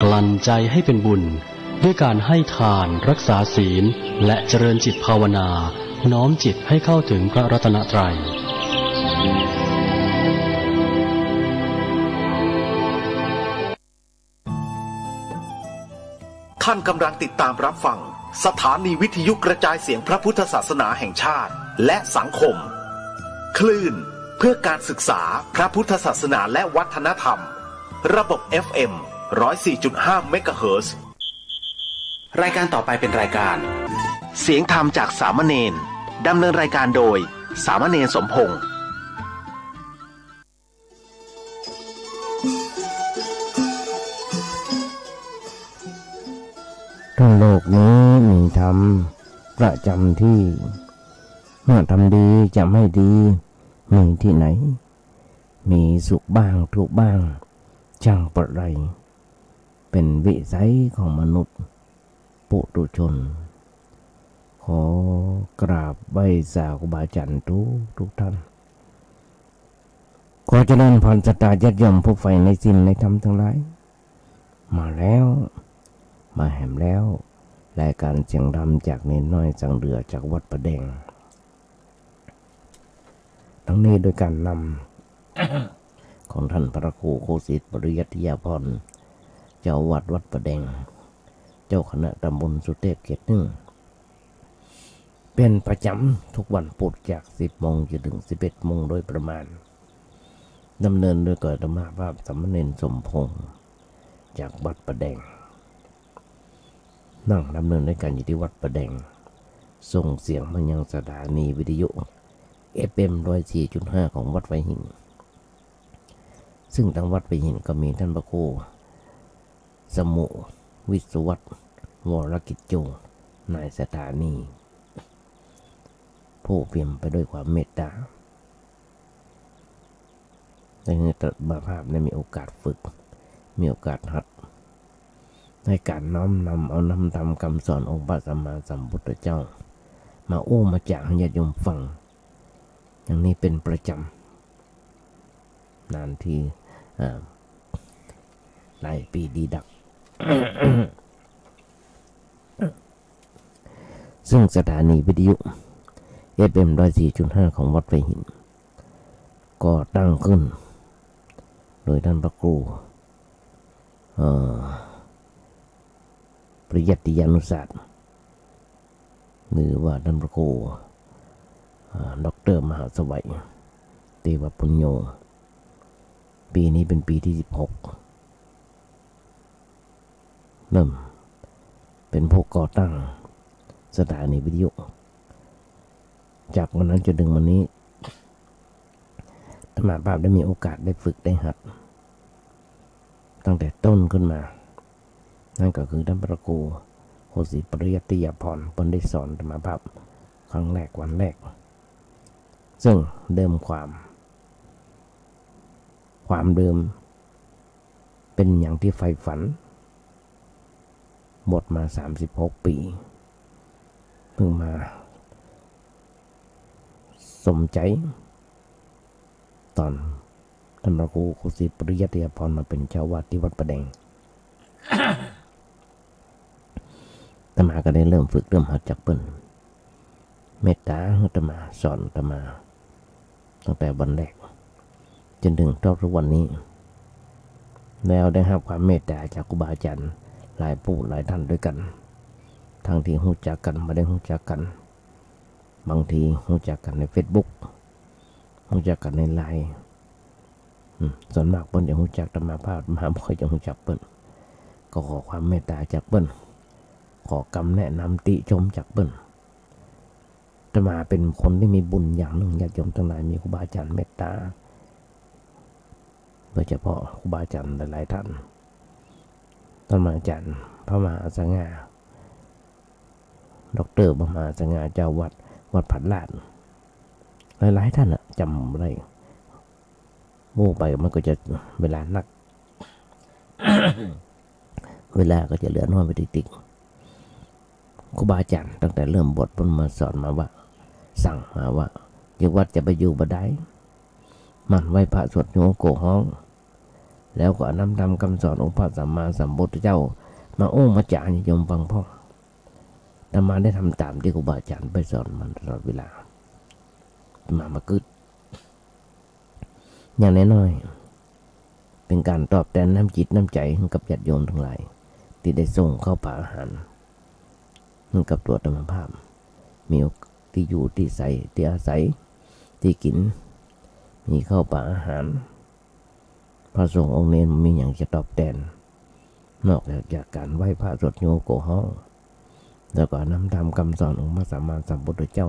กลั่นใจให้เป็นบุญด้วยการให้ทานรักษาศีลและเจริญจิตภาวนาน้อมจิตให้เข้าถึงพระรัตนตรัยท่านกำลังติดตามรับฟังสถานีวิทยุกระจายเสียงพระพุทธศาสนาแห่งชาติและสังคมคลื่นเพื่อการศึกษาพระพุทธศาสนาและวัฒนธรรมระบบ FM 104.5 เมกะเฮิรตซ์รายการต่อไปเป็นรายการเสียงธรรมจากสามเณรดำเนินรายการโดยสามเณรสมพงษ์ทั้งโลกนี้มีธรรมประจำที่เมื่อทำดีจะไม่ดีมีที่ไหนมีสุขบ้างทุกข์บ้างช่างประไรเป็นวิสัยของมนุษย์ปุถุชนขอกราบไหว้สาครูบาอาจารย์ทุกท่านขอเจริญพรศรัทธาญาติโยมผู้ใฝ่ในศีลในธรรมทั้งหลายมาแล้วมาแหมแล้วรายการเสียงธรรมจากเนนน้อยสังเรือจากวัดประแดงทั้งนี้โดยการนำ ของท่านพระครูโคสิทธิ์ปริยัติยาพรเจ้าวัดวัดประแดงเจ้าคณะตำบลสุเทพเขต 1เป็นประจำทุกวันพุธจาก 10 โมงจนถึง 11 โมงโดยประมาณดำเนินโดยอาตมาภาพสามเณรสมพงษ์จากวัดประแดงนั่งดำเนินในการอยู่ที่วัดประแดงส่งเสียงมายังสถานีวิทยุ FM 104.5 ของวัดไผ่หินซึ่งทางวัดไผ่หินก็มีท่านพระครูสมุวิศวัตรวรกิจโจนายสถานีผู้เปี่ยมไปด้วยความเมตตาในตัดบาภาพได้มีโอกาสฝึกมีโอกาสหัดในการน้อมนำเอานำธรรมคำสอนองค์พระสัมมาสัมพุทธเจ้ามาโอ้มาจากให้ญาติโยมฟังอย่างนี้เป็นประจำนานทีหลายปีดีดัก ซึ่งสถานีวิทยุ FM 104.5 ของวัดไผ่หินก็ตั้งขึ้นโดยท่านพระครูปริยัติยานุศาสตร์หรือว่าท่านพระครูดร.มหาสวัยเตวปุญโญปีนี้เป็นปีที่ 16เริ่มเป็นผู้ก่อตั้งสถานีวิทยุจากวันนั้นจนถึงวันนี้ธรรมภาพได้มีโอกาสได้ฝึกได้หัดตั้งแต่ต้นขึ้นมานั่นก็คือท่านพระครูโคสิทธิ์ปริยัติยาพรเพิ่นได้สอนธรรมภาพครั้งแรกวันแรกซึ่งเดิมความเดิมเป็นอย่างที่ใฝ่ฝันหมดมา36 ปีเพิ่งมาสมใจตอนท่านพระครูโคสิทธิ์ปริยัติยาพรมาเป็นเจ้าวาดที่วัดประแดง อาตมาก็ได้เริ่มฝึกเริ่มหัดจากเปิ้นเมตตาอาตมาสอนอาตมาตั้งแต่วันแรกจนถึงทุกวันนี้แล้วได้รับความเมตตาจากครูบาอาจารย์หลายผู้หลายท่านด้วยกันทั้งที่รู้จักกันไม่ได้รู้จักกันบางทีรู้จักกันใน Facebook รู้จักกันใน LINE ส่วนมากเปิ้นจะรู้จักธรรมภาพมหาบ่ค่อยจะรู้จักเปิ้นก็ขอความเมตตาจากเปิ้นขอคำแนะนำติชมจากเปิ้นอาตมาเป็นคนที่มีบุญอย่างหนึ่งญาติโยมทั้งหลายมีครูบาอาจารย์เมตตาโดยเฉพาะครูบาอาจารย์หลายๆท่านท่านอาจารย์พระมหาสง่าดร.พระมหาสง่าเจ้าวัดผัดลาดหลายๆท่านจำอะไรโม่ไปมันก็จะเวลานัก เวลาก็จะเหลือน้อยไปติ๊กครูบาอาจารย์ตั้งแต่เริ่มบทเพิ่นมาสอนมาว่าสั่งมาว่าอยู่วัดจะไปอยู่บ่ได้มันไหว้พระสวดโยโกห้อง แล้วก็นำธรรมคำสอนองค์พระสัมมาสัมพุทธเจ้ามาโอ้มาจาญาติโยมฟังพ่ออาตมาได้ทำตามที่ครูบาอาจารย์ไปสอนมันตลอดเวลาอาตมากึศอย่างน้อยๆเป็นการตอบแทนน้ำจิตน้ำใจให้กับญาติโยมทั้งหลายที่ได้ส่งเข้าป่าอาหารให้กับตัวธรรมภาพมีที่อยู่ที่ใส่ที่อาศัยที่กินมีเข้าป่าอาหารพระสงฆ์องค์เนรมีอย่างจะตอบแทนนอกจากการไหว้พระสวดโยโกห้องแล้วก็นำธรรมคำสอนองค์พระสัมมาสัมพุทธเจ้า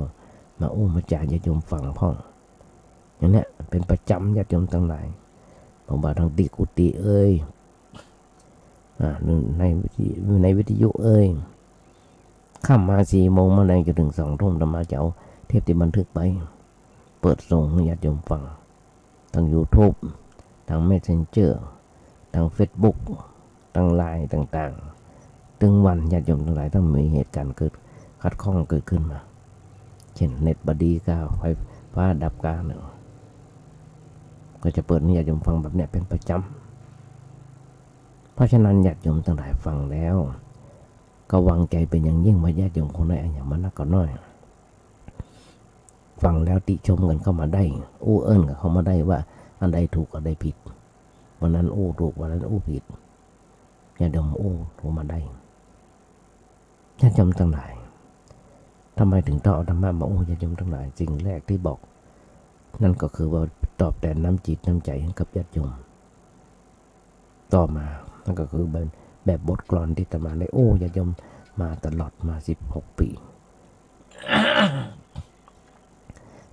มาอู้มาจาญาติโยมฟังพ่ออย่างนี้เป็นประจำญาติโยมทั้งหลายบอกว่าทางติกุติเอ้ยในวิทยุเอ้ยข้ามมา4 โมงมาแรงจนถึง2 ทุ่มธรรมาจะเอาเทปที่บันทึกไปเปิดส่งให้ญาติโยมฟังทาง YouTube ทาง Messenger ทาง Facebook ทาง LINE ต่างๆถึงวันญาติโยมทั้งหลายต้องมีเหตุการณ์เกิดขัดข้องเกิดขึ้นมาเช่นเน็ตบดีกาไฟฟ้าดับกาหนึ่งก็จะเปิดให้ญาติโยมฟังแบบนี้เป็นประจำเพราะฉะนั้นญาติโยมทั้งหลายฟังแล้วก็วางใจเป็นอย่างยิ่งว่าญาติโยมคนไหนอย่างมันนักก็น้อยฟังแล้วติชมกันเข้ามาได้อู้เอิ้นกับเขามาได้ว่าอันใดถูกอันใดผิดวันนั้นอู้ถูกวันนั้นอู้ผิดญาติโยมอู้ถูกมาได้ญาติโยมทั้งหลายทำไมถึงต้องเอาธรรมะมาอู้ญาติโยมทั้งหลายสิ่งแรกที่บอกนั่นก็คือว่าตอบแทนน้ำจิตน้ำใจให้กับญาติโยมต่อมานั่นก็คือแบบบทกลอนที่อาตมาได้โอ้ญาติโยมมาตลอดมา16 ปี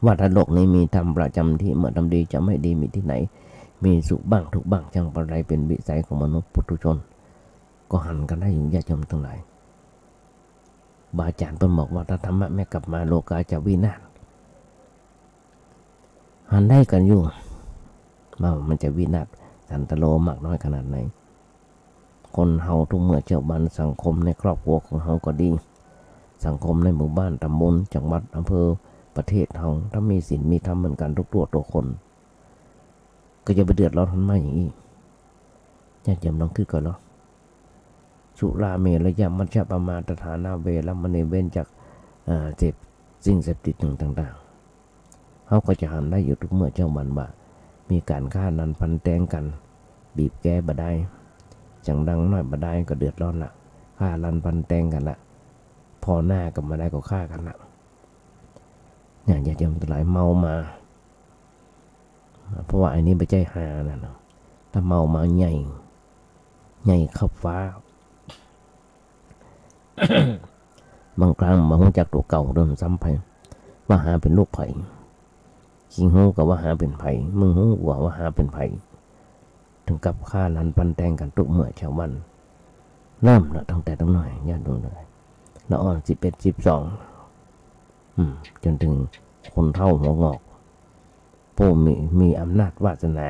ว่าถ้าโลกนี้มีธรรมประจำที่เมื่อทำดีจะไม่ดีมีที่ไหนมีสุขบ้างทุกบ้างช่างประไรเป็นวิสัยของมนุษย์ปุถุชนก็หันกันได้อยู่ญาติโยมทั้งหลายบาอาจารย์เพิ่นบอกว่าถ้าธรรมะไม่กลับมาโลกาจะวินาศหันได้กันอยู่ว่ามันจะวินาศสันตโลมากน้อยขนาดไหนคนเฮาทุกเมื่อเจ้าบ้านสังคมในครอบครัวของเฮาก็ดีสังคมในหมู่บ้านตำบลจังหวัดอำเภอประเทศเฮาถ้ามีศีลมีธรรมเหมือนกันทุกตัวคนก็จะไปเดือดร้อนทันมาอย่างนี้ญาติโยมลองคิดก่อนเนาะสุราเมรยมัชฌะปมาทฐานาเวรมณีเว้นจากเสพสิ่งเสพติดต่างๆเขาก็จะหันได้อยู่ทุกเมื่อเจ้ามันว่ามีการฆ่านันพันแตงกันบีบแก้บ่ได้จังดังน้อยบ่ได้ก็เดือดร้อนละฆ่านันพันแตงกันละพอหน้ากับมาได้ก็ฆ่ากันละเนี่ยญาติโยมหลายเมามาเพราะว่าอันนี้ไม่ใช่หานะเนาะถ้าเมามาใหญ่ขับฟ้า บางครั้งมาหูจากตัวเก่าเริ่มซ้ำไปว่าหาเป็นลูกไผ่คิงหูกับว่าหาเป็นไผ่มึงหูว่าหาเป็นไผ่ถึงกับฆ่านันปันแตงกันทุกเมื่อชาววันเริ่มละตั้งแต่ตั้งหน่อยญาติดูเลยละอ่อน11 12จนถึงคนเฒ่าหัวงอกผู้มีอำนาจวาสนา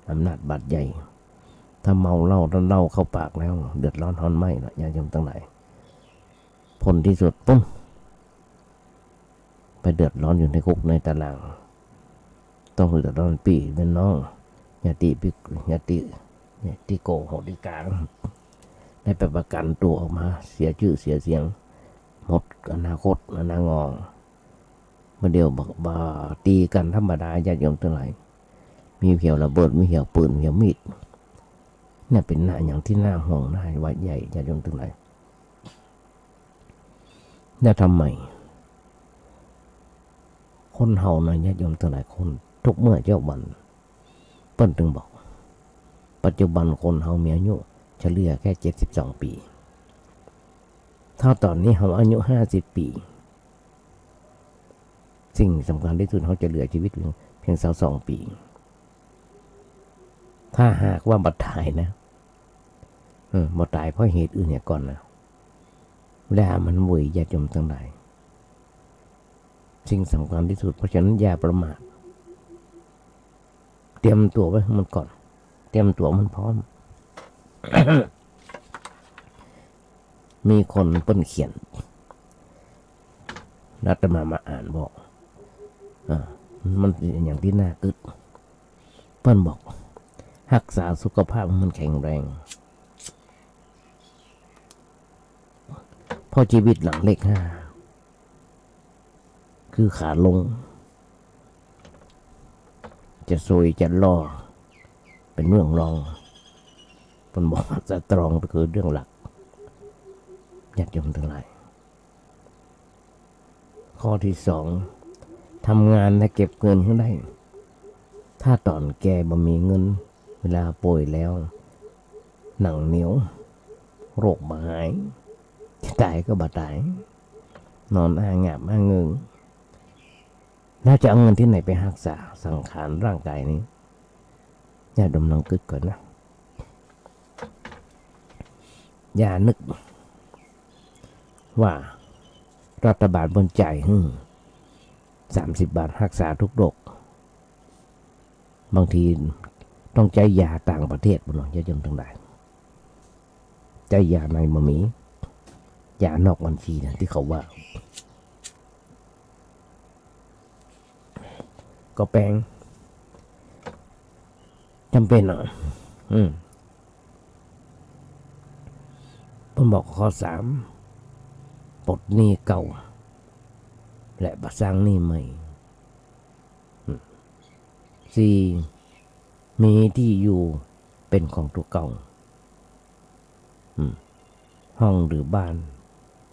อำนาจบาดใหญ่ถ้าเมาเหล้าแล้วเหล้าเข้าปากแล้วเดือดร้อนทอนไหมนะญาติโยมตั้งหลายผลที่สุดปุ๊บไปเดือดร้อนอยู่ในคุกในตารางต้องเดือดร้อนปีเป็นน้องญาติโกโหติกาได้ไปประกันตัวออกมาเสียชื่อเสียเสียงหมดอนาคตอนางองเมื่อเดียวบ่ตีกันธรรมดาญาติโยมทั้งหลายมีเหี่ยวระเบิดมีเหี่ยวปืนเหี่ยวมีดเนี่ยเป็นหน้าอย่างที่น่าห่วงน่าไว้ใหญ่ญาติโยมทั้งหลายแล้วทำไมคนเฮานะญาติโยมทั้งหลายคนทุกเมื่อเจ้าวันเปิ้นถึงบอกปัจจุบันคนเฮามีอายุเฉลี่ยแค่72 ปีถ้าตอนนี้เฮาอายุ50 ปีสิ่งสำคัญที่สุดเขาจะเหลือชีวิตเพียง22 ปีถ้าหากว่าบัดตายนะบัดตายเพราะเหตุอื่นเนี่ยก่อนนะแล้วมันวุ่ยญาติโยมทั้งหลายสิ่งสำคัญที่สุดเพราะฉะนั้นอย่าประมาทเตรียมตัวไว้มันก่อนเตรียมตัวมันพร้อม มีคนเปิ้นเขียนรัตมาอ่านบอกมันอย่างที่น่ากึศเปิ้นบอก รักษาสุขภาพมันแข็งแรงเพราะชีวิตหลังเลข 5คือขาลงจะซวยจะล่อเป็นเรื่องรองผมบอกว่าสตรองก็คือเรื่องหลักญาติโยมทั้งหลายข้อที่ 2ทำงานและเก็บเงินขึ้นได้ ถ้าตอนแกบ่มีเงินเวลาป่วยแล้วหนังเหนียวโรคบ่หายจะตายก็บ่ตายนอนอ้างงาบอ้างเงิงน่าจะเอาเงินที่ไหนไปรักษาสังขารร่างกายนี้อย่าดมลองกึกก่อนนะอย่านึกว่ารัฐบาลบนจ่าย30 บาทรักษาทุกโรคบางทีต้องใจยาต่างประเทศบุญหลวงจะจำต้องได้ใจยาในมะมียานอกบัญชีนะที่เขาว่าก็แปลงจำเป็นผมบอกข้อ 3ปลดหนี้เก่าและประสร้างหนี้ใหม่ 4มีที่อยู่เป็นของตัวเก่าห้องหรือบ้าน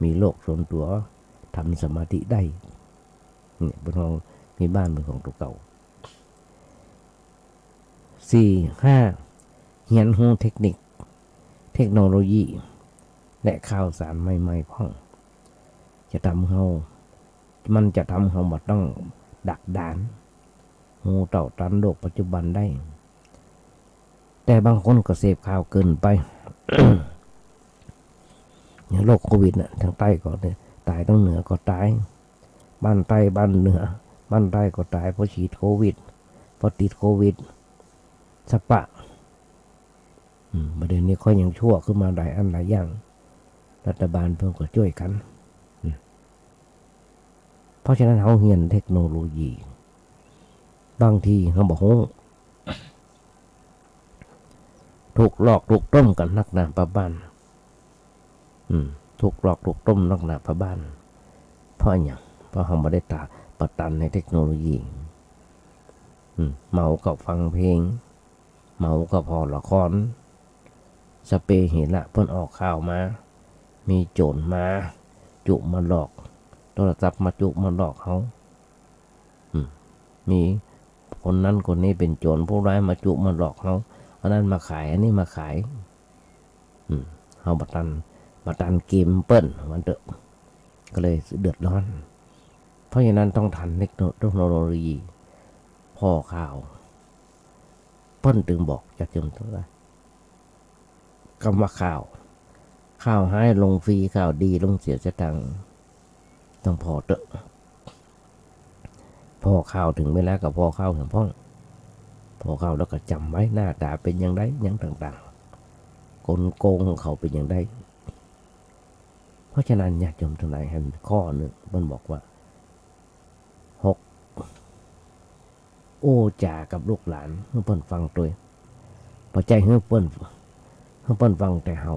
มีโลกส่วนตัวทำสมาธิได้เนี่ยเป็นห้องมีบ้านเป็นของตัวเก่า 4-5 เรียนรู้เทคนิคเทคโนโลยีและข่าวสารใหม่ๆพ่องมันจะทำเฮาบ่ต้องดักดานหูเต่าตันโลกปัจจุบันได้แต่บางคนก็เสพข่าวเกินไป อย่างโรคโควิดน่ะทางใต้ก็ตายทางเหนือก็ตายบ้านใต้บ้านเหนือบ้านใต้ก็ตายเพราะฉีดโควิดเพราะติดโควิดสักปะประเด็นนี้ค่อยยังชั่วขึ้นมาหลายอันหลายอย่างรัฐบาลเพิ่งก็ช่วยกันเพราะฉะนั้นเขาเรียนเทคโนโลยีบางทีเขาบอกถูกหลอกถูกต้มกันนักหนาประบ้านถูกหลอกถูกต้มนักหนาประบ้านเพราะอย่างเพราะเขาไม่ได้ประตันในเทคโนโลยีเมากับฟังเพลงเมากับพอละครสเปเห็นละเพิ่นออกข่าวมามีโจรมาจุมาหลอกโทรศัพท์มาจุมาหลอกเขามีคนนั้นคนนี้เป็นโจรผู้ร้ายมาจุมาหลอกเขาอันนั้นมาขายอันนี้มาขายเขาบัตันเกมเปิ้ลวันเถอะก็เลยเดือดร้อนเพราะฉะนั้นต้องทันเทคโนโลยีพ่อข่าวเปิ้ลถึงบอกจะจำตัวคำว่าข่าวให้ลงฟรีข่าวดีลงเสียจะตังต้องพอเถอะพ่อข่าวถึงเวลากับพ่อข่าวถึงพ่อข่าวแล้วก็จำไว้หน้าตาเป็นอย่างไรอย่างต่างๆกลโกงของเขาเป็นอย่างไรเพราะฉะนั้นอยากจำตรงไหนให้ข้อหนึ่งมันบอกว่า6โอ้จ่ากับลูกหลานเพื่อนฟังตัวพอใจเพื่อนฟังแต่เฮา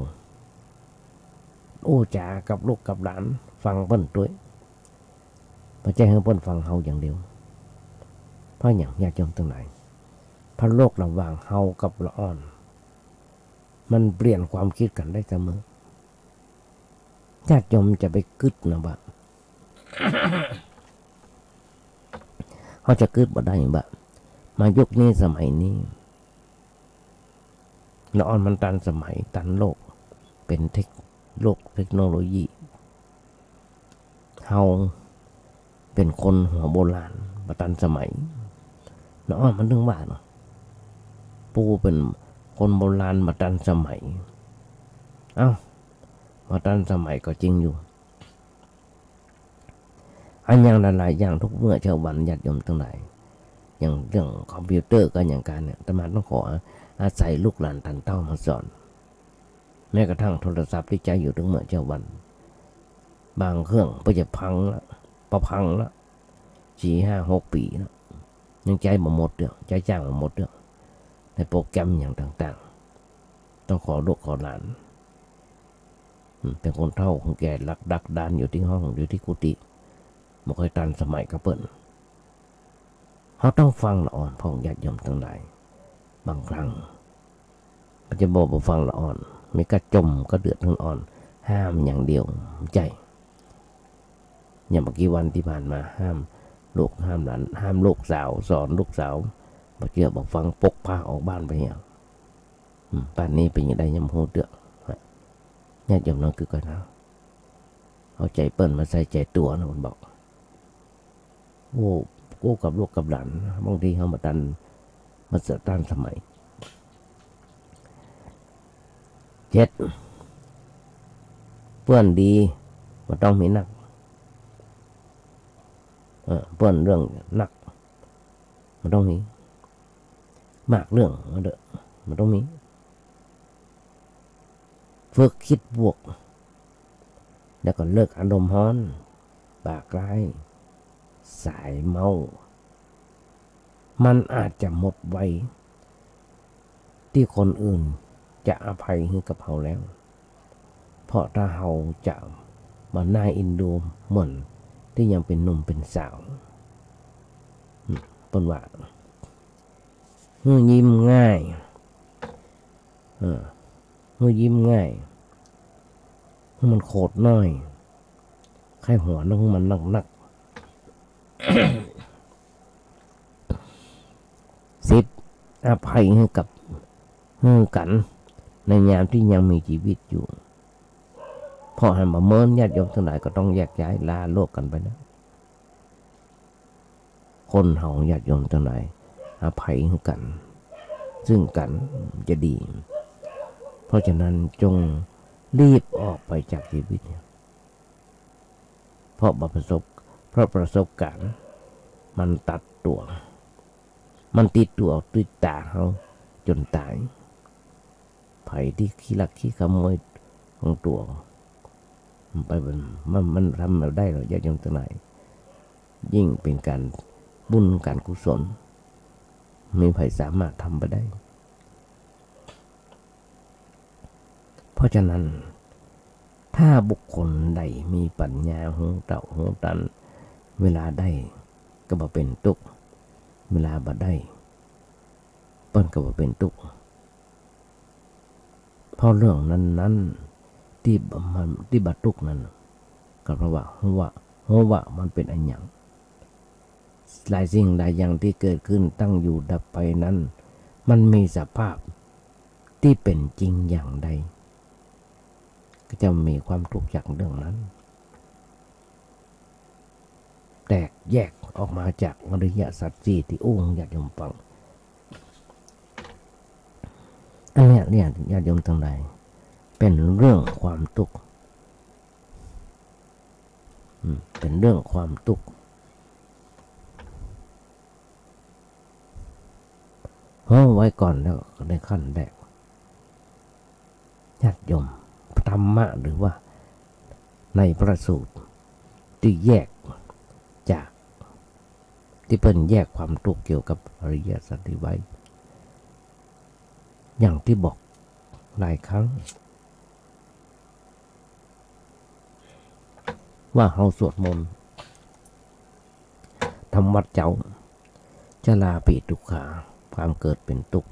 โอ้จ่ากับลูกกับหลานฟังเพื่อนตัวพอใจเพื่อนฟังเฮาอย่างเดียวเพราะอย่างอยากจำตรงไหนพระโลกระหว่างเฮากับละอ่อนมันเปลี่ยนความคิดกันได้เสมอญาติโยมจะไปกึดนะบ่ เขาจะกึดบ่ได้บ่มายุคนี้สมัยนี้ละอ่อนมันตันสมัยตันโลกเป็นโลกเทคโนโลยีเฮาเป็นคนหัวโบราณบ่ตันสมัยละอ่อนมันถึงว่าเนาะปูเป็นคนโบราณมาตันสมัยมาตันสมัยก็จริงอยู่อันอย่างหลายๆอย่างทุกเมื่อเช้าวันญาติโยมทั้งหลายอย่างเรื่องคอมพิวเตอร์ก็อย่างการเนี่ยอาตมาต้องขออาศัยลูกหลานทันเต้ามาสอนแม้กระทั่งโทรศัพท์ที่ใช้อยู่ทุกเมื่อเช้าวันบางเครื่องก็จะพังละ4-5-6 ปีแล้วยังใจบ่หมดเด้อใจจ้างบ่หมดเด้อ ในโปรแกรมอย่างต่างๆต้องขอลูกขอหลานเป็นคนเฒ่าคนแก่ลักดักดานอยู่ที่ห้องอยู่ที่กุฏิไม่ค่อยทันสมัยกับเปิ้นเขาต้องฟังละอ่อนพ่องญาติโยมทั้งหลายบางครั้งก็จะบอกว่าฟังละอ่อนไม่กระจมก็เดือดทั้งอ่อนห้ามอย่างเดียวใจอย่างเมื่อกี้วันที่ผ่านมาห้ามลูกห้ามหลานห้ามลูกสาวสอนลูกสาวบางทีบอกฟังปกพาออกบ้านไปอย่างป่านนี้เป็นยังไงยังโหดเดือดญาติโยมน้องคือกันนะเอาใจเปิ้นมาใส่ใจตัวนะมันบอกโอ้กูกับลูกกับหลานบางทีเขามาดันมาเสต้านสมัย7เพื่อนดีมันต้องมีนักเพื่อนเรื่องนักมันต้องมีมากเรื่องมันเด้อมันต้องมีฝึกคิดบวกแล้วก็เลิกอารมณ์ร้อนปากร้ายสายเมามันอาจจะหมดไวที่คนอื่นจะอภัยให้กับเราแล้วเพราะถ้าเราจะมาน่าอินดูเหมือนที่ยังเป็นหนุ่มเป็นสาวเป็นว่ายิ้มง่ายยิ้มง่ายมันโคตรน้อยไข้หัวน้องมันนักสิบอภัยให้กับกันในยามที่ยังมีชีวิตอยู่พอหันมาเมินญาติโยมทั้งหลายก็ต้องแยกย้ายลาโลกกันไปนะคนเฮาญาติโยมทั้งหลายอภัยให้กันซึ่งกันจะดีเพราะฉะนั้นจงรีบออกไปจากชีวิตเพราะประสบการณ์มันตัดตัวมันติดตัวติดตาเขาจนตายไผที่ขี้ลักขี้ขโมยของตัวไปมันทำแบบได้หรอญาติโยมทั้งหลายยิ่งเป็นการบุญการกุศลไม่ไผสามารถทำไปได้เพราะฉะนั้นถ้าบุคคลใดมีปัญญาหูเต่าหูตันเวลาได้ก็บ่เป็นทุกข์เวลาบ่ได้เปิ้นก็บ่เป็นทุกข์เพราะเรื่องนั้นที่บัดทุกข์นั้นก็เพราะว่าหัวมันเป็นอันหยังหลายสิ่งหลายอย่างที่เกิดขึ้นตั้งอยู่ดับไปนั้นมันมีสภาพที่เป็นจริงอย่างใดก็จะมีความทุกข์จากเรื่องนั้นแตกแยกออกมาจากอริยสัจสี่ที่องค์ญาติโยมฟังอันนี้เนี่ยญาติโยมทั้งหลายเป็นเรื่องความทุกข์เป็นเรื่องความทุกข์ไว้ก่อนแล้วในขั้นแรกญาติโยมธรรมะหรือว่าในพระสูตรที่แยกจากที่เป็นแยกความทุกข์เกี่ยวกับอริยสัจไว้อย่างที่บอกหลายครั้งว่าเฮาสวดมนต์ทำวัดเจ้าชราปิทุกขาความเกิดเป็นทุกข์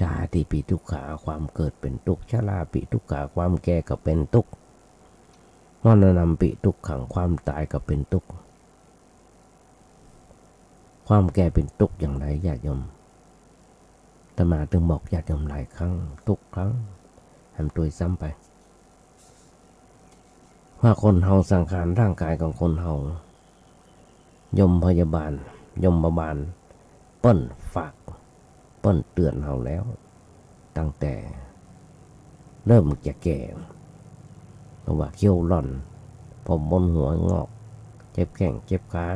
ชาติปิทุกขาความเกิดเป็นทุกข์ชราปิทุกขาความแก่ก็เป็นทุกข์มรณะปิทุกขังความตายก็เป็นทุกข์ความแก่เป็นทุกข์อย่างไรญาติโยมอาตมาถึงบอกญาติโยมหลายครั้งทุกครั้งทำตัวซ้ำไปว่าคนเฮาสังขารร่างกายของคนเฮายมพยาบาลยมบาลเปิ้นฝากเปิ้นเตือนเฮาแล้วตั้งแต่เริ่มจะแก่เพราะว่าเขี้ยวร่อนผมบนหัวงอกเจ็บแข้งเจ็บขา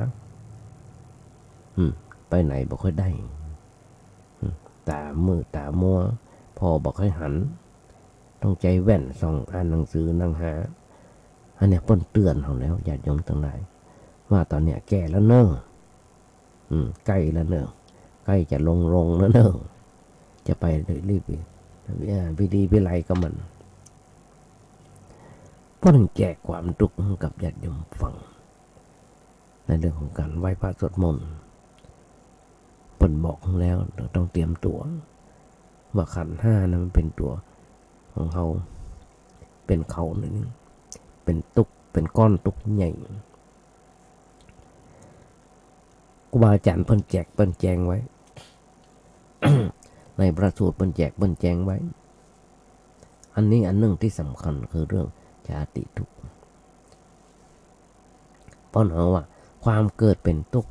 ไปไหนบ่ค่อยได้ตามือตามัวพอบ่ค่อยหันต้องใจแว่นส่องอ่านหนังสือนั่งหาอันนี้เปิ้นเตือนเฮาแล้วญาติโยมทั้งหลายว่าตอนเนี้ยแก่แล้วเน้อ ใกล้แล้วเนอะใกล้จะลงแล้วเนอะจะไปเลยรีบไปดีไปไรก็มันเพราะถึงแจกความทุกข์ให้กับญาติโยมฟังในเรื่องของการไหว้พระสวดมนต์เปิ่นบอกแล้วเราต้องเตรียมตัวว่าขันธ์ห้านะมันเป็นตัวของเขาเป็นเขาหนึ่งเป็นตุกเป็นก้อนตุกใหญ่ครูบาอาจารย์เปิ้นแจกเปิ้นแจงไว้ ในพระสูตรเปิ้นแจกเปิ้นแจงไว้อันนี้อันหนึ่งที่สำคัญคือเรื่องชาติทุกข์เพราะเอาว่าความเกิดเป็นทุกข์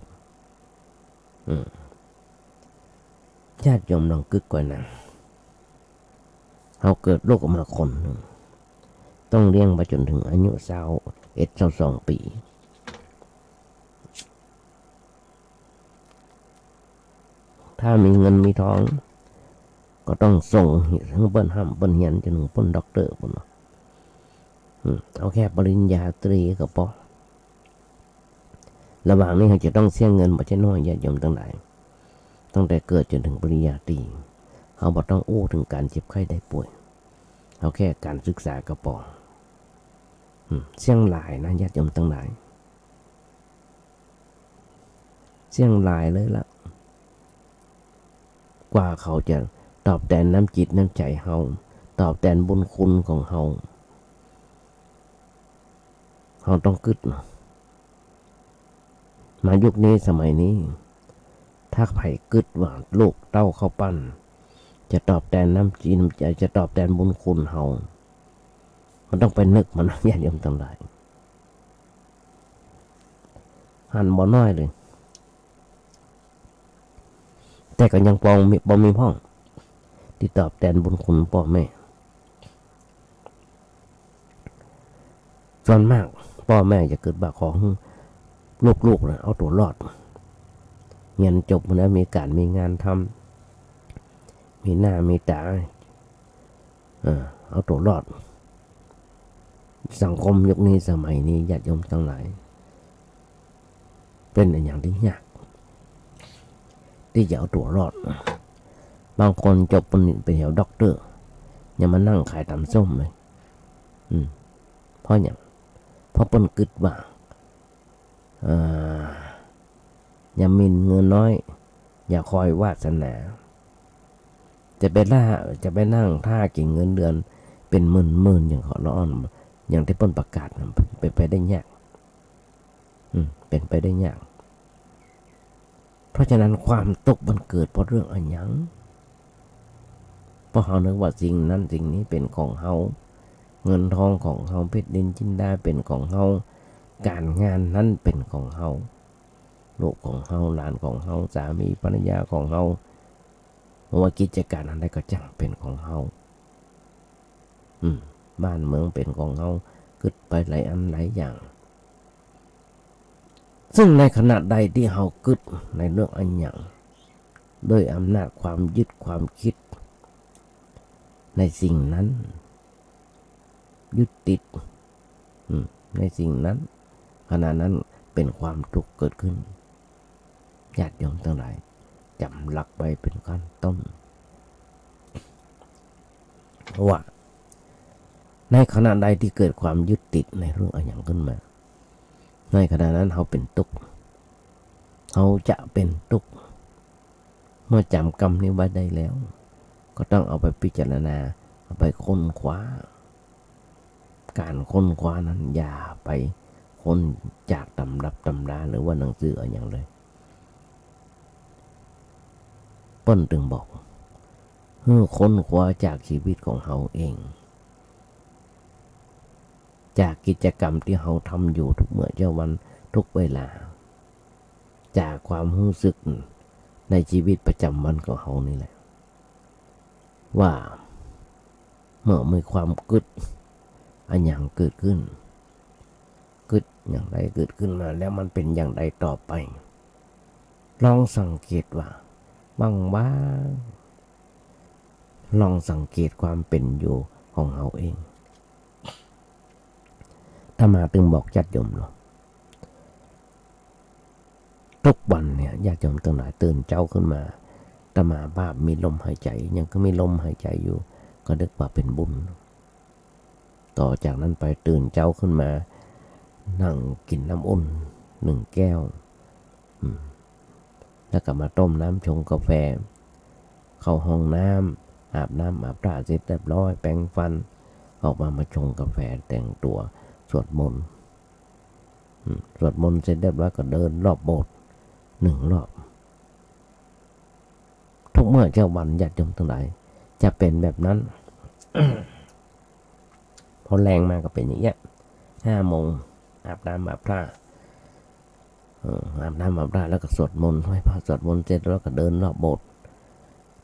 ญาติโยมลองกึกก่อนนะเราเกิดลูกออกมาคนหนึ่งต้องเลี้ยงไปจนถึงอายุ21-22 ปีถ้ามีเงินมีทองก็ต้องส่งทั้งเปิ้นห้ำเปิ้นเหียนจนถึงเปิ้นด็อกเตอร์ปุ่นเอาแค่ปริญญาตรีก็พอระหว่างนี้เขาจะต้องเสียเงินบ่ใช่น้อยญาติโยมทั้งหลายตั้งแต่เกิดจนถึงปริญญาตรีเขาบ่ต้องอู้ถึงการเจ็บไข้ได้ป่วยเอาแค่การศึกษาก็พอเสี่ยงหลายนะญาติโยมทั้งหลายเสี่ยงหลายเลยละกว่าเขาจะตอบแทนน้ำจิตน้ำใจเฮาตอบแทนบุญคุณของเฮาต้องกึดมายุคนี้สมัยนี้ถ้าไผกึดว่าลูกเต้าเข้าปั้นจะตอบแทนน้ำจิตน้ำใจจะตอบแทนบุญคุณเฮามันต้องไปนึกมันญาติโยมทั้งหลายหันบ่น้อยเลยแต่ก็ยังบ่มีพ่องที่ตอบแทนบุญคุณพ่อแม่ส่วนมากพ่อแม่จะเกิดบาของลูกๆนะเอาตัวรอดเรียนจบมาแล้วมีการมีงานทำมีหน้ามีตาเอาตัวรอดสังคมยุคนี้สมัยนี้ญาติโยมทั้งหลายเป็นอย่างที่ยากที่จะเอาตัวรอดบางคนจบปริญญาเป็นด็อกเตอร์ยังมานั่งขายตำส้มเลยเพราะอย่างเพราะเปิ้นกึดว่าอย่ามินเงินน้อยอย่าคอยวาสนาจะไปนั่งท่าเก่งเงินเดือนเป็นหมื่นอย่างขอร้อนอย่างที่เปิ้นประกาศเป็นไปได้ยากเป็นไปได้ยากเพราะฉะนั้นความตกมันเกิดเพราะเรื่องอันหยังเพราะเฮานึกว่าสิ่งนั้นสิ่งนี้เป็นของเฮาเงินทองของเฮาเพชรดินจินดาเป็นของเฮาการงานนั้นเป็นของเฮาลูกของเฮาหลานของเฮาสามีภรรยาของเฮาว่ากิจการอะไรก็จังเป็นของเฮาบ้านเมืองเป็นของเฮาเกิดไปหลายอันหลายอย่างซึ่งในขณะใดที่เฮากึดในเรื่องอันหยังด้วยอำนาจความยึดความคิดในสิ่งนั้นยึดติดในสิ่งนั้นขณะนั้นเป็นความทุกข์เกิดขึ้นญาติโยมทั้งหลายจำหลักไว้เป็นขั้นต้นว่าในขณะใดที่เกิดความยึดติดในเรื่องอันหยังขึ้นมาในขณะนั้นเขาเป็นทุกข์เขาจะเป็นทุกข์เมื่อจำกรรมนี้ไว้ได้แล้วก็ต้องเอาไปพิจารณาเอาไปค้นคว้าการค้นคว้านั้นอย่าไปค้นจากตำรับตำราหรือว่าหนังสืออะไรอย่างเลยเปิ้นถึงบอกค้นคว้าจากชีวิตของเขาเองจากกิจกรรมที่เขาทำอยู่ทุกเมื่อเช้าวันทุกเวลาจากความรู้สึกในชีวิตประจำวันของเขานี่แหละว่าเมื่อมีความกึดอันอย่างเกิดขึ้นกึดอย่างไรเกิดขึ้นมาแล้วมันเป็นอย่างไรต่อไปลองสังเกตว่าบ้างลองสังเกตความเป็นอยู่ของเขาเองถ้ามาตึงบอกจัดยมหรอ ทุกวันเนี่ยญาติโยมทั้งหลายตื่นเจ้าขึ้นมาอาตมาภาพมีลมหายใจยังก็มีลมหายใจอยู่ก็นึกว่าเป็นบุญต่อจากนั้นไปตื่นเจ้าขึ้นมานั่งกินน้ำอุ่น1 แก้วแล้วก็มาต้มน้ำชงกาแฟเข้าห้องน้ำอาบน้ำอาบท่าเสร็จเรียบร้อยแปรงฟันออกมาชงกาแฟแต่งตัวสวดมนต์เสร็จเรียบร้อยก็เดินรอบโบสถ์1 รอบทุกเมื่อเจ้าวันญาติโยมทั้งหลายจะเป็นแบบนั้น พอแรงมาก็เป็นอย่างเงี้ย5 โมงอาบน้ำอาบท่าอาบน้ำอาบท่าแล้วก็สวดมนต์ไหว้พระสวดมนต์เสร็จแล้วก็เดินรอบโบสถ์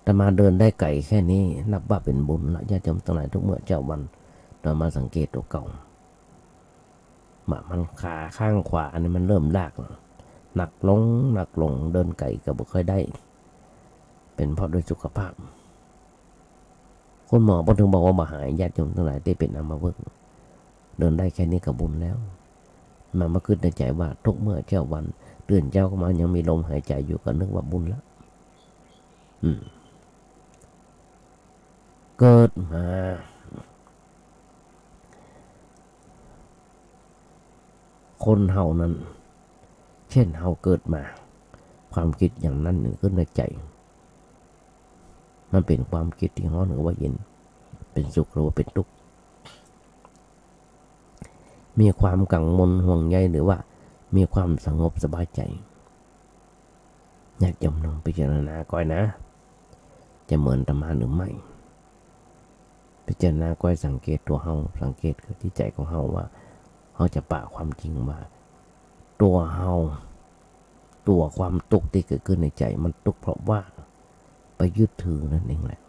แต่มาเดินได้ไกลแค่นี้นับว่าเป็นบุญละญาติโยมทั้งหลายทุกเมื่อเจ้าวันเรามาสังเกตตัวเก่ามันขาข้างขวาอันนี้มันเริ่มลากหนักลงเดินไกลก็บ่ค่อยได้เป็นเพราะโดยสุขภาพคุณหมอพอถึงบอกว่าบ่หายญาติโยมทั้งหลายได้เป็นอัมพฤกษ์เดินได้แค่นี้ก็บุญแล้วมาคิดในใจว่าทุกเมื่อเจ้าวันตื่นเจ้าก็มายังมีลมหายใจอยู่ก็นึกว่าบุญแล้วเกิดมาคนเฮานั้นเช่นเฮาเกิดมาความคิดอย่างนั้นหนึ่งขึ้นในใจมันเป็นความคิดที่ร้อนหรือว่าเย็นเป็นสุขหรือว่าเป็นทุกข์มีความกังวลห่วงใยหรือว่ามีความสงบสบายใจอยากจำลองพิจารณาก่อนนะจะเหมือนอาตมาหรือไม่พิจารณาก่อนสังเกตตัวเฮาสังเกตที่ใจของเฮาว่าเฮาจะปะความจริงว่าตัวเฮาตัวความทุกข์ที่เกิดขึ้นในใจมันทุกข์เพราะว่าไปยึดถือนั่นเองแหละ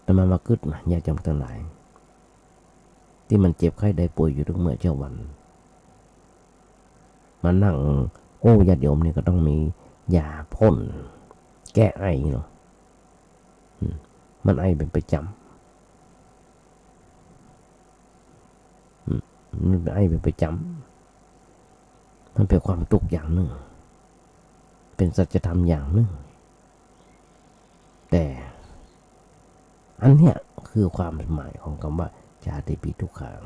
แต่มาคิดนะอย่าจำทั้งหลายที่มันเจ็บไข้ได้ป่วยอยู่ทุกเมื่อเจ้าวันมานั่งญาติโยมนี่ก็ต้องมียาพ่นแก้ไอเนาะมันไอเป็นประจำมันไอเป็นประจำมันเป็นความทุกข์อย่างหนึ่งเป็นสัจธรรมอย่างหนึ่งแต่อันเนี้ยคือความหมายของคำว่าชาติปีทุกขัง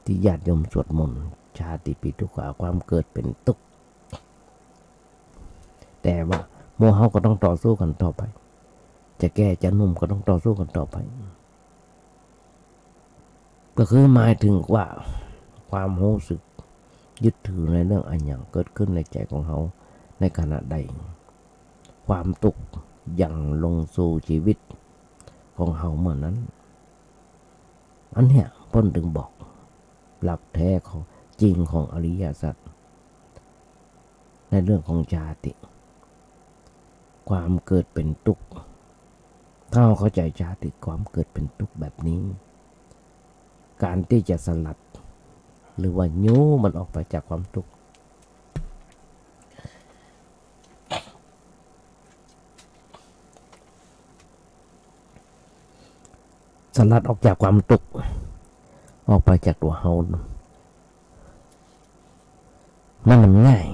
ที่ญาติโยมสวดมนต์ชาติปีทุกขังความเกิดเป็นทุกข์แต่ว่าโมเฮาก็ต้องต่อสู้กันต่อไปจะแก้จะนุ่มก็ต้องต่อสู้กันต่อไปก็คือหมายถึงว่าความรู้สึกยึดถือในเรื่องอันอย่างเกิดขึ้นในใจของเขาในขณะใดความทุกข์ยังลงสู่ชีวิตของเขาเมื่อนั้นอันเนี้ยพ้นถึงบอกหลักแท้ของจริงของอริยสัจในเรื่องของชาติความเกิดเป็นทุกข์ถ้าเราเข้าใจชาติความเกิดเป็นทุกข์แบบนี้การที่จะสลัดหรือว่ายูมันออกไปจากความทุกข์สลัดออกจากความทุกข์ออกไปจากตัวเฮามันง่าย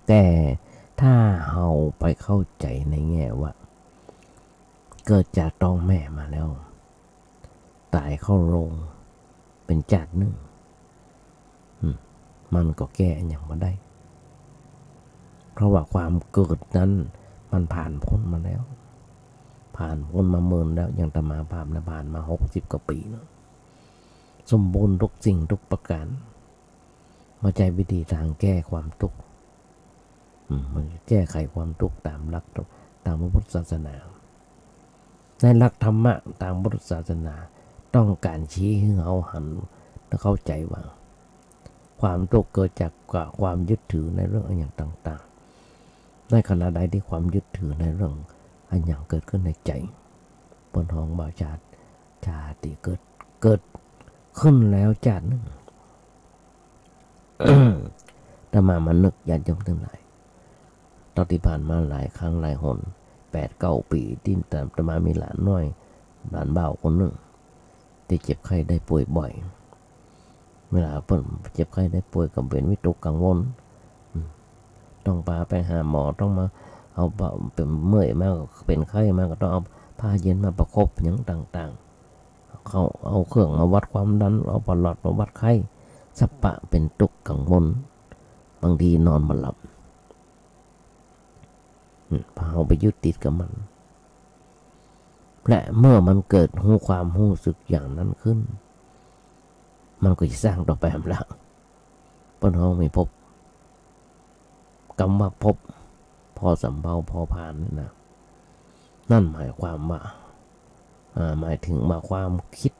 แต่ถ้าเฮาไปเข้าใจในแง่ว่าเกิดจากท้องแม่มาแล้วตายเข้าโรงเป็นชาติหนึ่งมันก็แก้อย่างมาได้เพราะว่าความเกิดนั้นมันผ่านพ้นมาแล้วผ่านพ้นมาเมินแล้วอย่างตมาภาพนะผ่านมา60 กว่าปีแล้วสมบูรณ์ทุกสิ่งทุกประการมาใจวิธีทางแก้ความทุกข์มันแก้ไขความทุกข์ตามหลักตามพระพุทธศาสนาในหลักธรรมะตามพุทธศาสนาต้องการชี้ให้เราหันและเข้าใจว่าความทุกข์เกิดจากความยึดถือในเรื่องอันอย่างต่างๆในขณะใดที่ความยึดถือในเรื่องอันอย่างเกิดขึ้นในใจบนห้องบาชาติเกิดขึ้นแล้วชาตินึง แต่มันนึกญาติโยมทั้งหลายตอนที่ผ่านมาหลายครั้งหลายหน8-9 ปีที่แต่มามีหลานน้อยหลานบ่าวคนหนึ่งที่เจ็บไข้ได้ป่วยบ่อยเวลาเพิ่นเจ็บไข้ได้ป่วยก็เป็นวิตกกังวล ต้องพาไปหาหมอต้องมาเอาเป็นเมื่อยมากเป็นไข้มากก็ต้องเอาผ้าเย็นมาประคบอย่างต่างๆเขาเอาเครื่องมาวัดความดันเอาปลอดมาวัดไข้สัปปะเป็นตุกกังวลบางทีนอนไม่หลับพาเอาไปยึดติดกับมันและเมื่อมันเกิดความรู้สึกอย่างนั้นขึ้นมันก็จะสร้างต่อไปหำละปนห้องไม่พบกำว่าพบพอสำเภาพอผ่านนี่นะนั่นหมายความว่าหมายถึงมาความคิด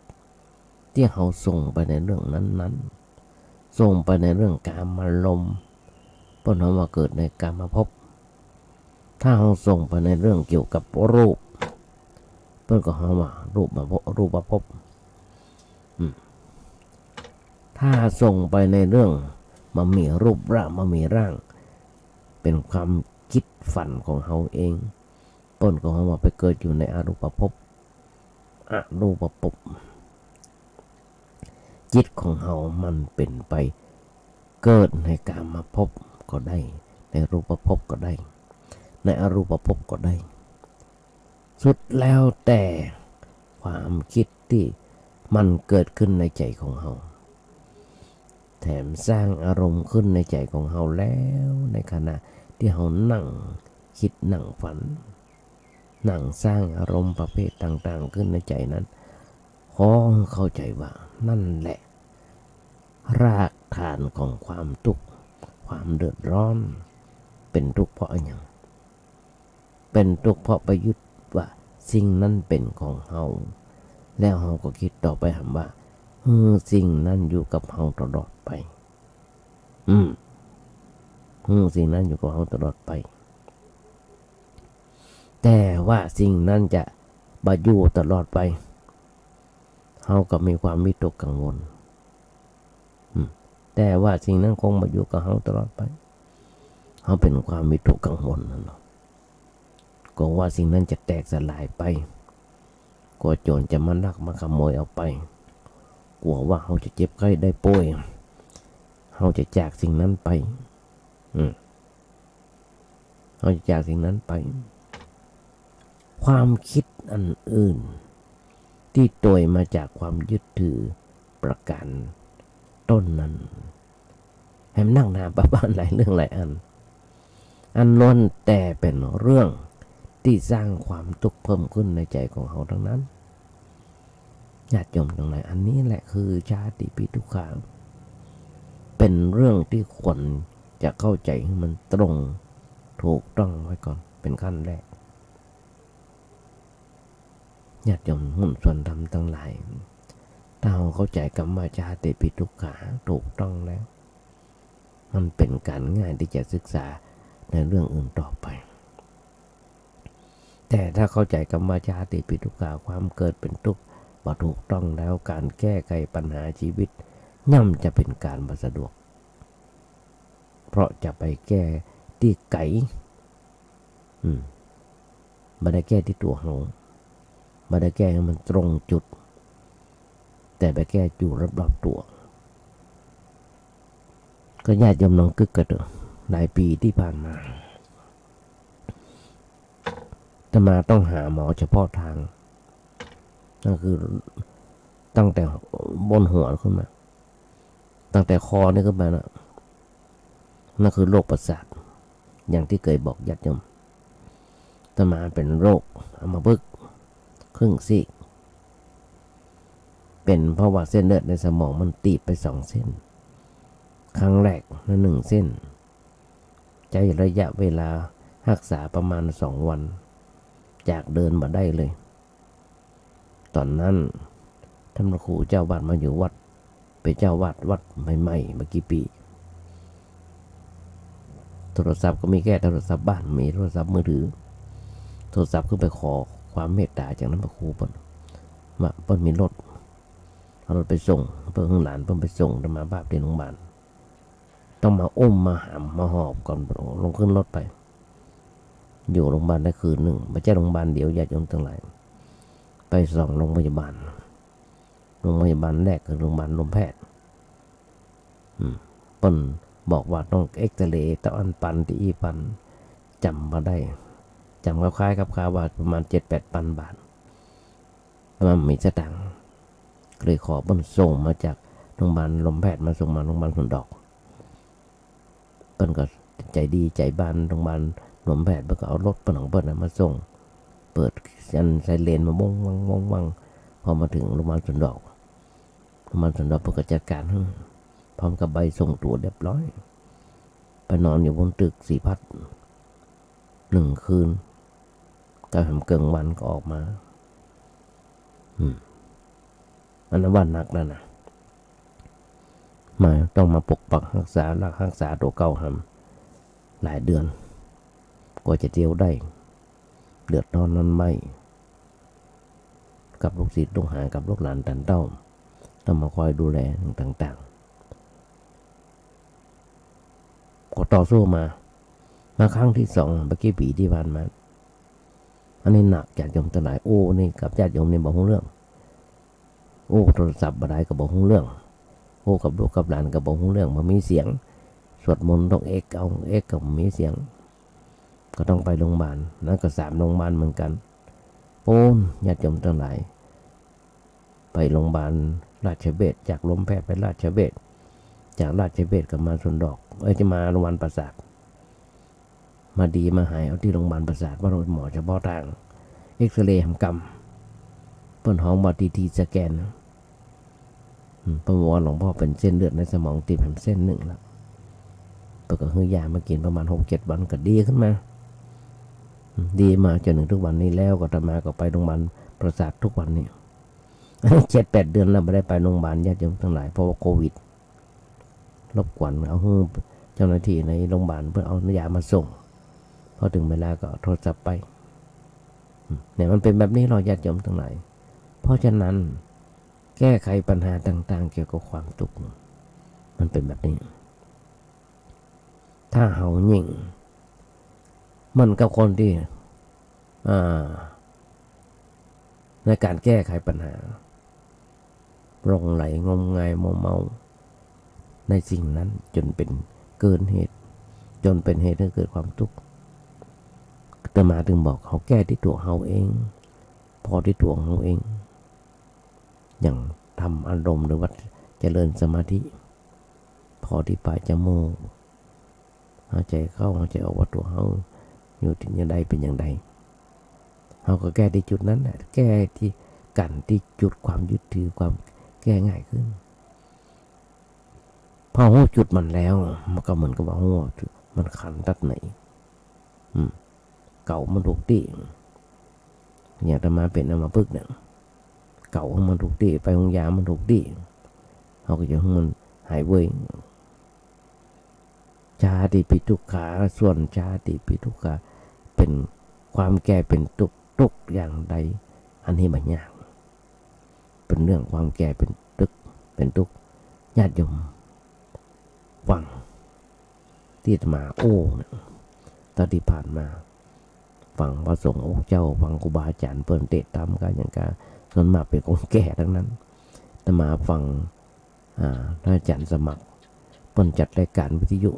ที่เขาส่งไปในเรื่องนั้นๆส่งไปในเรื่องกามารมณ์ปนห้องว่าเกิดในกามภพถ้าเขาส่งไปในเรื่องเกี่ยวกับรูปเพื่อนก็หาว่ารูปภพถ้าส่งไปในเรื่องมันมีรูปร่างมันมีร่างเป็นความคิดฝันของเขาเองต้นก็หาว่าไปเกิดอยู่ในอรูปภพจิตของเขามันเป็นไปเกิดในกามภพก็ได้ในรูปภพก็ได้ในอรูปภพก็ได้สุดแล้วแต่ความคิดที่มันเกิดขึ้นในใจของเราแถมสร้างอารมณ์ขึ้นในใจของเราแล้วในขณะที่เรานั่งคิดนั่งฝันนั่งสร้างอารมณ์ประเภทต่างๆขึ้นในใจนั้นขอเข้าใจว่านั่นแหละรากฐานของความทุกข์ความเดือดร้อนเป็นทุกข์เพราะอะไรเป็นทุกข์เพราะไปยึดว่าสิ่งนั้นเป็นของเฮาแล้วเฮาก็คิดต่อไปว่าสิ่งนั้นอยู่กับเฮาตลอดไปสิ่งนั้นอยู่กับเฮาตลอดไปแต่ว่าสิ่งนั้นจะบ่อยู่ตลอดไปเฮาก็มีความวิตกกังวลแต่ว่าสิ่งนั้นคงบ่อยู่กับเฮาตลอดไปเฮาเป็นความวิตกกังวลนั่นเนาะกลัวว่าสิ่งนั้นจะแตกสลายไปกลัวโจรจะมาลักมาขโมยเอาไปกลัวว่าเขาจะเจ็บไข้ได้ป่วยเขาจะจากสิ่งนั้นไปเขาจะจากสิ่งนั้นไปความคิดอันอื่นที่โดยมาจากความยึดถือประการต้นนั้นแหมนั่งนานประมาณหลายเรื่องหลายอันล้วนแต่เป็นเรื่องที่สร้างความทุกข์เพิ่มขึ้นในใจของเขาทั้งนั้นญาติโยมทั้งหลายอันนี้แหละคือชาติปีทุกขังเป็นเรื่องที่ควรจะเข้าใจให้มันตรงถูกต้องไว้ก่อนเป็นขั้นแรกญาติโยมหุ้นส่วนธรรมทั้งหลายถ้าเราเข้าใจคำว่าชาติปีทุกขังถูกต้องแล้วมันเป็นการง่ายที่จะศึกษาในเรื่องอื่นต่อไปแต่ถ้าเข้าใจคำว่าชาติปีทุกขังความเกิดเป็นทุกข์บ่ถูกต้องแล้วการแก้ไขปัญหาชีวิตย่อมจะเป็นการบ่สะดวกเพราะจะไปแก้ที่ไกลไม่ได้แก้ที่ตัวเราไม่ได้แก้ให้มันตรงจุดแต่ไปแก้อยู่รอบๆตัวก็ญาติโยมน้องกึกกันหลายปีที่ผ่านมาจะมาต้องหาหมอเฉพาะทางนั่นคือตั้งแต่บนหัวขึ้นมาตั้งแต่คอนี่ขึ้นมานะนั่นคือโรคประสาทอย่างที่เคยบอกญาติโยมจะมาเป็นโรคอัมพฤกษ์ครึ่งซีกเป็นเพราะว่าเส้นเลือดในสมองมันตีบไป2 เส้นครั้งแรกนั่น1 เส้นใช้ระยะเวลารักษาประมาณ2 วันจากเดินมาได้เลยตอนนั้นท่านพระครูเจ้าวาดมาอยู่วัดเป็นเจ้าวาดวัดใหม่ๆเมื่อกี่ปีโทรศัพท์ก็มีแค่โทรศัพท์บ้านมีโทรศัพท์มือถือโทรศัพท์ขึ้นไปขอความเมตตาจากนั้นพระครูเพิ่นมีรถเอารถไปส่งเพิ่นข้างหลานเพิ่นไปส่งจะมาบ้านที่โรงพยาบาลต้องมาอุ้มมาหามมาหอบก่อนลงขึ้นรถไปอยู่โรงพยาบาลได้คืนหนึ่งไม่ใช่โรงพยาบาลเดียวญาติโยมทั้งหลายไป2 โรงพยาบาลแรกคือโรงพยาบาลลมแพทย์เพิ่น บอกว่าต้องเอ็กซเรย์ตะอันปันที่อีปันจำมาได้จำคล้ายๆกับค่าว่าประมาณ 7-8,000 บาทมันมีสตังค์เลยขอเปิ้นส่งมาจากโรงพยาบาลลมแพทย์มาส่งมาโรงพยาบาลสวนดอกเปิ้นก็ใจดีใจบานโรงพยาบาลลมแพทย์เปิ้นก็เอารถเปิ้นของเปิ้นมาส่งเปิดซันไซเรนมาบ้งวังวังวังพอมาถึงโรงพยาบาลสวนดอกเปิ้นก็จัดการพร้อมกับใบส่งตัวเรียบร้อยไปนอนอยู่บนตึก4 พัด1 คืนก็ทำเกิงวันก็ออกมาอันนั้นวันหนักแล้วนะมาต้องมาปกปักรักษาตัวเก่าหลายเดือนกว่าจะเดียวได้เดือดร้อนนั้นไม่กับลูกศิษย์ลูกหากับลูกหลานตันเต้าต้องมาคอยดูแลต่างๆก็ต่อสู้มาครั้งที่2เมื่อกี้ปีที่ผ่านมาอันนี้หนักญาติโยมทั้งหลายนี่กับญาติโยมนี่บอกเรื่องโทรศัพท์บ่ได้ก็บอกเรื่องกับลูกกับหลานก็บอกเรื่องมันมีเสียงสวดมนต์ต้องเอกกับมีเสียงก็ต้องไปโรงพยาบาลนั่นก็3 โรงพยาบาลเหมือนกันญาติโยมทั้งหลายไปโรงพยาบาลราชเวชจากลมแพทย์ไปราชเวชจากราชเวชก็มาสวนดอกจะมาโรงพยาบาลประสาทมาดีมาหายเอาที่โรงพยาบาลประสาทว่าหมอเฉพาะทางเอ็กซเรย์ทำกรรมเปิ้นห้องบอดีทีสแกนประมวลหลวงพ่อเป็นเส้นเลือดในสมองตีบเส้น 1แล้วเปิ้นก็ให้ยามากินประมาณ 6-7 วันก็ดีขึ้นมาดีมาจนถึงทุกวันนี้แล้วก็ทำมาก็ไปโรงพยาบาลประสาททุกวันนี้ 7-8 เดือนแล้วไม่ได้ไปโรงพยาบาลญาติโยมทั้งหลายเพราะว่าโควิดรบกวนเอาเจ้าหน้าที่ในโรงพยาบาลเพื่อเอายามาส่งพอถึงเวลาก็โทรศัพท์ไปเนี่ยมันเป็นแบบนี้เราญาติโยมทั้งหลายเพราะฉะนั้นแก้ไขปัญหาต่างๆเกี่ยวกับความทุกข์มันเป็นแบบนี้ถ้าเฮายิ่งมันกับคนที่ในการแก้ไขปัญหาลงไหลงมงายมัวเมาในสิ่งนั้นจนเป็นเกินเหตุจนเป็นเหตุให้เกิดความทุกข์แต่มาถึงบอกเขาแก้ที่ตัวเขาเองพอที่ตัวเขาเองอย่างทำอารมณ์หรือว่าเจริญสมาธิพอที่ปลายจมูกหายใจเข้าหายใจออกว่าตัวเขาอยู่ที่อย่างใดเป็นอย่างใดเขาก็แก้ที่จุดนั้นแหละแก้ที่กันที่จุดความยึดถือความแก้ง่ายขึ้นพอหัวจุดมันแล้วมันก็เหมือนกับว่าหัวมันขันตัดไหนเก่ามันถูกตีอย่างอาตมาเป็นอัมพฤกษ์เนี่ยเก่ามันถูกตีไปโรงยามันถูกตีเขาก็จะให้มันหายเว้ยชาติปิทุกขาส่วนชาติปิทุกขาเป็นความแก่เป็นทุกอย่างใดอันนี้มันยากเป็นเรื่องความแก่เป็นทุกญาติโยมฟังที่อาตมาเนี่ยตอนที่ผ่านมาฟังพระสงฆ์องค์เจ้าฟังครูบาอาจารย์เปิ้นเตะตามกันอย่างการส่วนมากเป็นคนแก่ทั้งนั้นอาตมาฟังท่านอาจารย์สมัครเปิ้นจัดรายการวิทยุ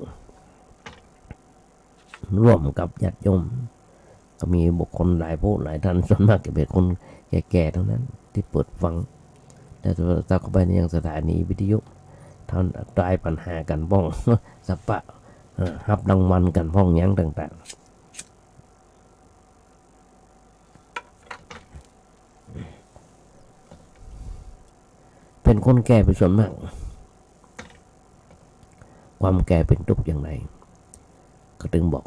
ร่วมกับญาติโยมก็มีบุคคลหลายผู้หลายท่านส่วนมากจะเป็นคนแก่ๆทั้งนั้นที่เปิดฟังแต่ถ้าเข้าไปในยังสถานีวิทยุท่านตายปัญหากันบ้องสปะหับรางวัลกันพ้องยั้งต่างๆเป็นคนแก่เป็นส่วนมากความแก่เป็นทุกข์อย่างไรก็ถึงบอก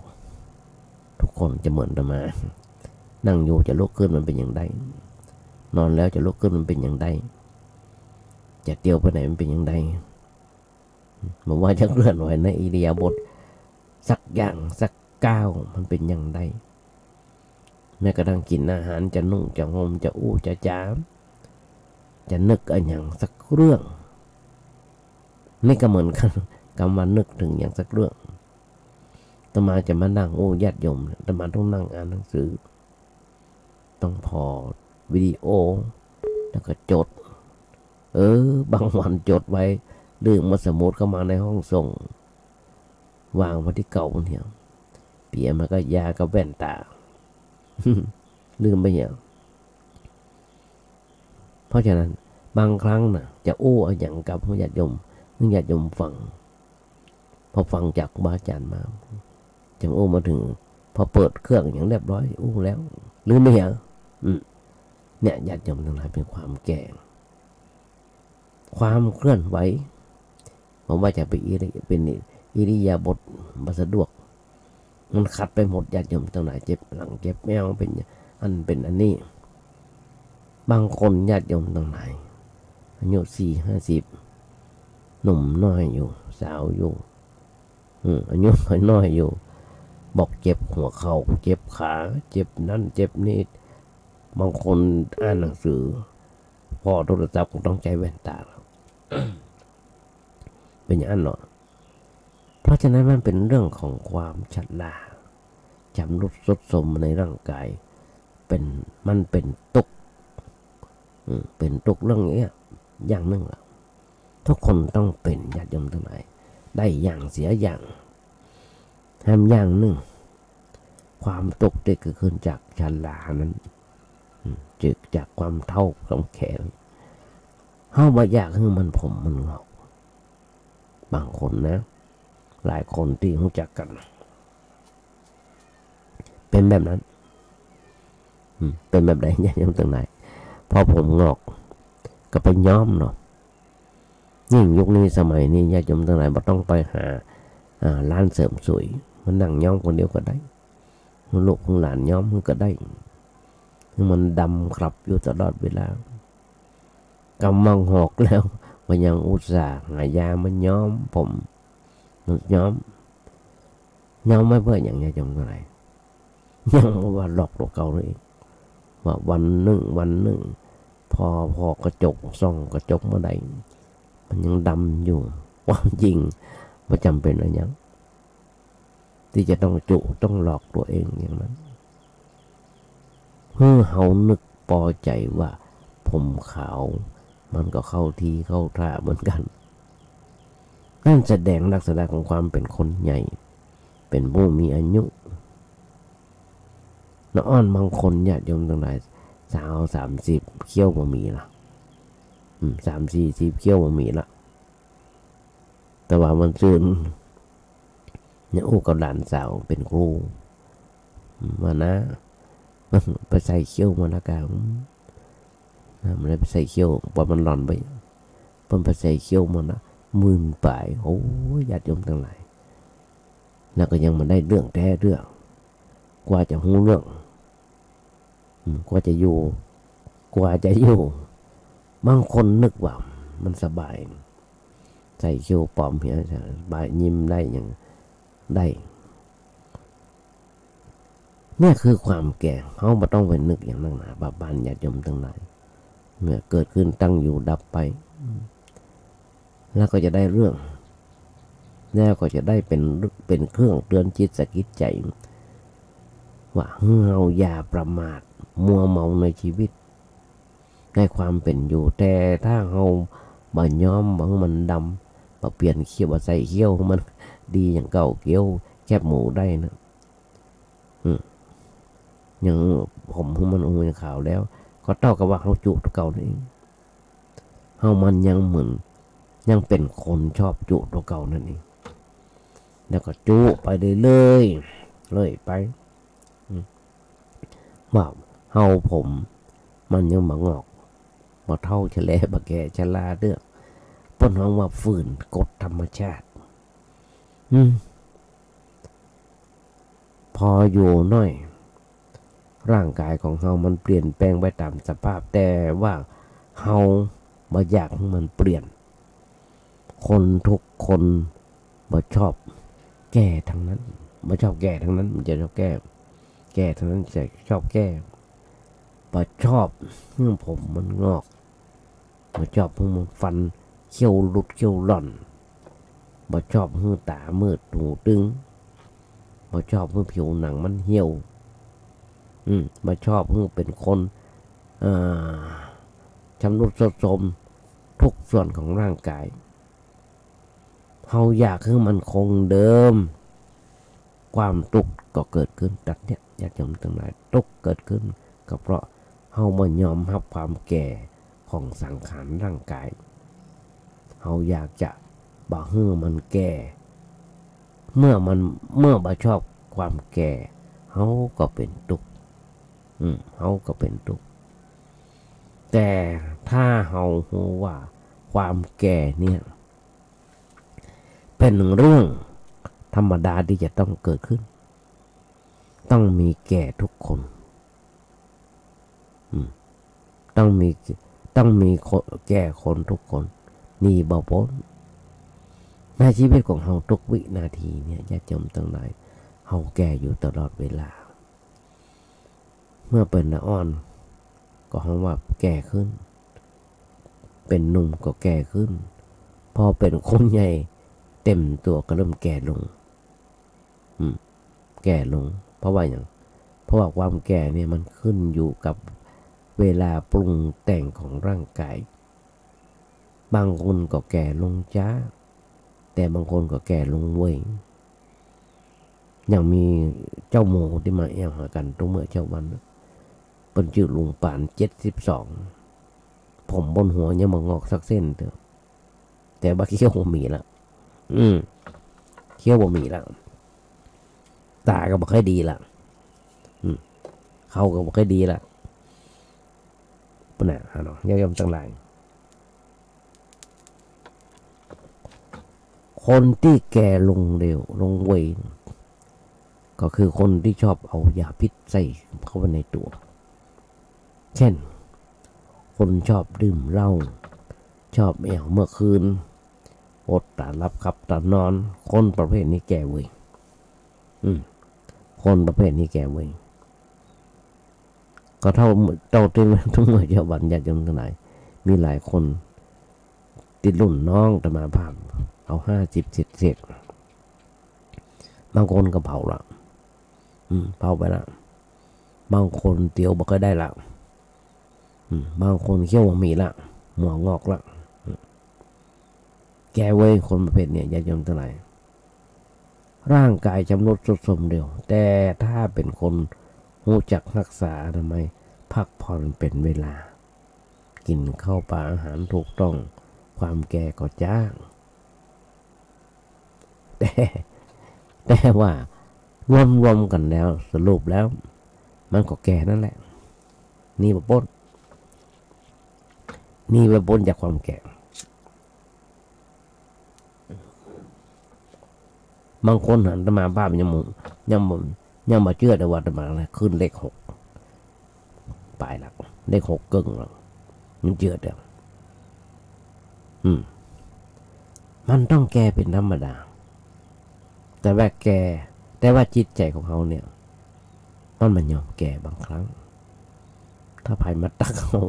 ทุกคนจะเหมือนอาตมานั่งอยู่จะลุกขึ้นมันเป็นอย่างไรนอนแล้วจะลุกขึ้นมันเป็นอย่างไรจะเที่ยวไปไหนมันเป็นอย่างไรบอกว่าจะเคลื่อนไหวในอิริยาบถสักอย่างสักก้าวมันเป็นอย่างไรแม้กระทั่งกินอาหารจะนุ่งจะห่มจะอู้จะจามจะนึกอะไรอย่างสักเรื่องนี่ก็เหมือนกันกำลังนึกถึงอย่างสักเรื่องอาตมาจะมานั่งญาติโยมอาตมาต้องนั่งอ่านหนังสือต้องพอวิดีโอแล้วก็จดบางวันจดไว้เรื่องมาสมุดเข้ามาในห้องส่ง วางไว้ที่เก่าบนเหี่ยวเปียมันก็ยากับแว่นตา ลืมไปอย่างเพราะฉะนั้นบางครั้งนะจะโอ้อย่างกับญาติโยมฟังพอฟังจากบาอาจารย์มาจังโอ้มาถึงพอเปิดเครื่องอย่างเรียบร้อยโอ้แล้วลืมไปอย่างเนี่ยญาติโยมทั้งหลายเป็นความแก่ความเคลื่อนไหวผมว่าจะเป็นอิริยาบถมาสะดวกมันขัดไปหมดญาติโยมทั้งหลายเจ็บหลังเจ็บแมวเป็นอันนี้บางคนญาติโยมทั้งหลายอายุ40-50หนุ่มน้อยอยู่สาวอยู่อายุน้อยอยู่บอกเจ็บหัวเข่าเจ็บขาเจ็บนั่นเจ็บนี่บางคนอ่านหนังสือพอโทรศัพท์ก็ต้องใช้แว่นตาแล้ว เป็นอย่างนั้นเนาะเพราะฉะนั้นมันเป็นเรื่องของความชราจำรุดทรุดโทรมในร่างกายมันเป็นตุกเป็นตุกเรื่องนี้อย่างหนึ่งละทุกคนต้องเป็นญาติโยมทั้งหลายได้อย่างเสียอย่างทำอย่างหนึ่งความตุกที่เกิดขึ้นจากชรานั้นจึกจากความเท่าของแขนเฮาบ่อยากให้มันผมมันงอกบางคนนะหลายคนที่รู้จักกันเป็นแบบนั้นเป็นแบบไหนญาติโยมทั้งหลายพอผมงอกก็ไปย้อมเนาะยิ่งยุคนี้สมัยนี้ญาติโยมทั้งหลายบ่ต้องไปหาร้านเสริมสวยมันนั่งย้อมคนเดียวก็ได้ลูกของหลานย้อมมันก็ได้มันดำครับอยู่ตลอดเวลากำมังหอกแล้วมันยังอุตส่าห์หายามันย้อมผมย้อมไม่เพื่ออย่างญาติโยมทั้งหลายยังว่าหลอกตัวเก่าเลยว่าวันหนึ่งพอกระจกส่องกระจกเมื่อใดมันยังดำอยู่ความจริงไม่จำเป็นอะไรอย่างที่จะต้องหลอกตัวเองอย่างนั้นเพื่อเฮานึกพอใจว่าผมขาวมันก็เข้าทีเข้าท่าเหมือนกันนั่นแสดงลักษณะของความเป็นคนใหญ่เป็นผู้มีอายุน้อ้อนบางคนญาติโยมทั้งหลายสาว30เขี้ยวบ่มีละ30-40เขี้ยวบ่มีละแต่ว่ามันซื่นเนี่ยโอ้กับหลานสาวเป็นครูมานะไปใส่เขี้ยวมาละกันมันไปใส่เขี้ยวพอมันหล่อนไปไปใส่เขี้ยวมันนะมื่นไปโอ้ญาติโยมทั้งหลายแล้วก็ยังมันได้เรื่องแท้เรื่องกว่าจะหูเรื่องกว่าจะอยู่บางคนนึกว่ามันสบายใส่เขี้ยวปลอมเพียงสบายยิ้มได้อย่างได้เนี่ยคือความแก่เขาไม่ต้องไปนึกอย่างนั้นนะบานญาติโยมทั้งหลายเมื่อเกิดขึ้นตั้งอยู่ดับไปแล้วก็จะได้เรื่องแล้วก็จะได้เป็นเครื่องเตือนจิตสะกิดใจว่าเราอย่าประมาทมัวเมาในชีวิตในความเป็นอยู่แต่ถ้าเราบ่ย้อมบางมันดำบ่เปลี่ยนเขี้ยวใส่เขี้ยวมันดีอย่างเก่าเกี้ยวแคบหมูได้นะอย่างผมมันอุ้ยขาวแล้วก็เท่ากับว่าเขาจุตัวเก่านั่นเองเขามันยังเหมือนยังเป็นคนชอบจุตัวเก่านั่นเองแล้วก็จุไปเลยไปว่าเฮาผมมันยังมางอกมาเท่าเฉลบแก่ชลาเด้อป้นห้องว่าฝืนกฎธรรมชาติพออยู่น้อยร่างกายของเฮามันเปลี่ยนแปลงไปตามสภาพแต่ว่าเฮาบ่อยากให้มันเปลี่ยนคนทุกคนบ่ชอบแก่ทั้งนั้นบ่ชอบแก่ทั้งนั้นมันจะชอบแก่ทั้งนั้นจะชอบแก่บ่ชอบผมมันงอกบ่ชอบมันฟันเขี้ยวหลุดเขี้ยวหล่อนบ่ชอบตามืดหูตึงบ่ชอบผิวหนังมันเหี่ยวบ่ชอบเป็นคนชำรุดทรุดโทรมทุกส่วนของร่างกายเฮาอยากให้มันคงเดิม ความทุกข์ก็เกิดขึ้นตัดเนี่ยอยากจำตั้งหลายทุกข์เกิดขึ้นก็เพราะเฮาบ่ยอมรับความแก่ของสังขารร่างกายเฮาอยากจะบ่ให้มันแก่เมื่อบ่ชอบความแก่เฮาก็เป็นทุกข์เฮาก็เป็นทุกข์แต่ถ้าเฮารู้ว่าความแก่เนี่ยเป็นเรื่องธรรมดาที่จะต้องเกิดขึ้นต้องมีแก่ทุกคนต้องมีแก่คนทุกคนนี่บ่พ้นในชีวิตของเฮาทุกวินาทีเนี่ยญาติโยมทั้งหลายเฮาแก่อยู่ตลอดเวลาเมื่อเป็นอ่อนก็เฮาว่าแก่ขึ้นเป็นหนุ่มก็แก่ขึ้นพอเป็นคนใหญ่เต็มตัวก็เริ่มแก่ลงแก่ลงเพราะว่าอย่างเพราะว่าความแก่เนี่ยมันขึ้นอยู่กับเวลาปรุงแต่งของร่างกายบางคนก็แก่ลงช้าแต่บางคนก็แก่ลงเว้ยอย่างมีเจ้าโมที่มาแอวหากันตรงเมื่อเจ้าวันเป็นชื่อลุงป่าน72ผมบนหัวยังมางอกสักเส้นเถอะแต่ว่าเขี้ยวบ่มีละเขี้ยวบ่มีละตาก็บ่ค่อยดีละเขาก็บ่ค่อยดีละปุ่นน่ะฮะเนาะย่อมๆทั้งหลายคนที่แก่ลงเร็วลงเวงก็คือคนที่ชอบเอายาพิษใส่เข้าไปในตัวเช่นคนชอบดื่มเหล้าชอบแอวเมื่อคืนอดตาหลับขับตานอนคนประเภทนี้แก่เว้ยคนประเภทนี้แก่เว้ยก็เท่าที่ทุกเมื่อเจ้าวันญาติโยมทั้งหลายมีหลายคนติดรุ่นน้องแต่มาภาพเอา50เศษบางคนก็เผาละเผาไปละบางคนเตียวบ่ก็ได้ละบางคนเขี้ยวบ่มีละหัวงอกละแกเว้ยคนประเภทเนี่ยญาติโยมทั้งหลายร่างกายชำรุดทรุดโทรมเร็วแต่ถ้าเป็นคนรู้จักรักษาทำไมพักผ่อนเป็นเวลากินข้าวปลาอาหารถูกต้องความแก่ก็จ้างแต่ว่ารวมกันแล้วสรุปแล้วมันก็แก่นั่นแหละนี่บ่พ้นจากความแก่บางคนหันมาบ้านยังมาเชื่อแต่ว่าจะมาขึ้นเลข6ปลายหลักเลข6กึ่งหรอกมันเชื่อเดียวมันต้องแก่เป็นธรรมดาแต่ว่าจิตใจของเขาเนี่ยมันยอมแก่บางครั้งถ้าภายมาตักเขา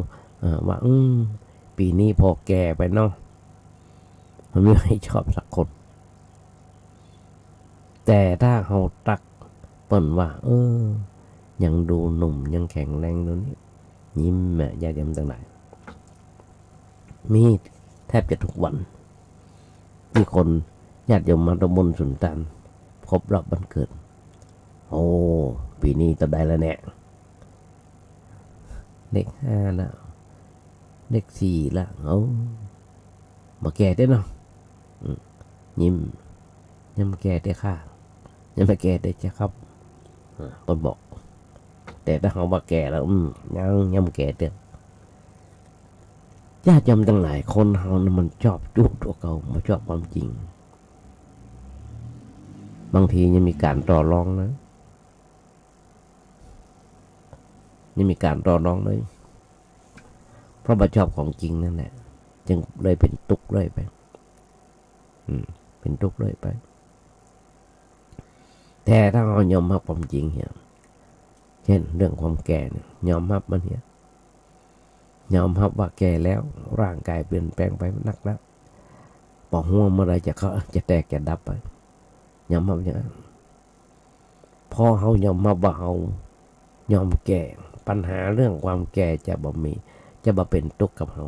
ว่าปีนี้พอแก่ไปเนาะมันไม่ให้ชอบสักคนแต่ถ้าเขาตักเปิ่นว่ายังดูหนุ่มยังแข็งแรงตัวนี้ยิ้มญาติโยมต่างหลายมีแทบจะทุกวันที่คนญาติโยมมาตำบลสุนทรครบรอบวันเกิดปีนี้จะได้แล้วเนี่ยเลข5แล้วเลข4แล้วมาแก่ได้เนาะยิ้มยังมาแก่ได้ค่ะยังมาแก่ได้จ้ะครับคนบอกแต่ถ้าเขาว่าแก่แล้วยังแก่เด้อญาติโยมทั้งหลายคนเฮามันชอบจู้ตัวเก่ามาชอบความจริงบางทียังมีการต่อรองนะยังมีการต่อรองเลยเพราะว่าชอบของจริงนั่นแหละจึงเลยเป็นทุกข์เลยไปเป็นทุกข์เลยไปแต่ถ้าเรายอมรับความจริงเนี่ยเช่นเรื่องความแก่เนี่ยยอมรับมันเนี่ยยอมรับว่าแก่แล้วร่างกายเปลี่ยนแปลงไปนักแล้วปอกหัวเมื่อไรจะแตกจะดับไปยอมรับอย่างนั้นพอเขายอมรับว่าเขายอมแก่ปัญหาเรื่องความแก่จะบ่เป็นทุกข์กับเขา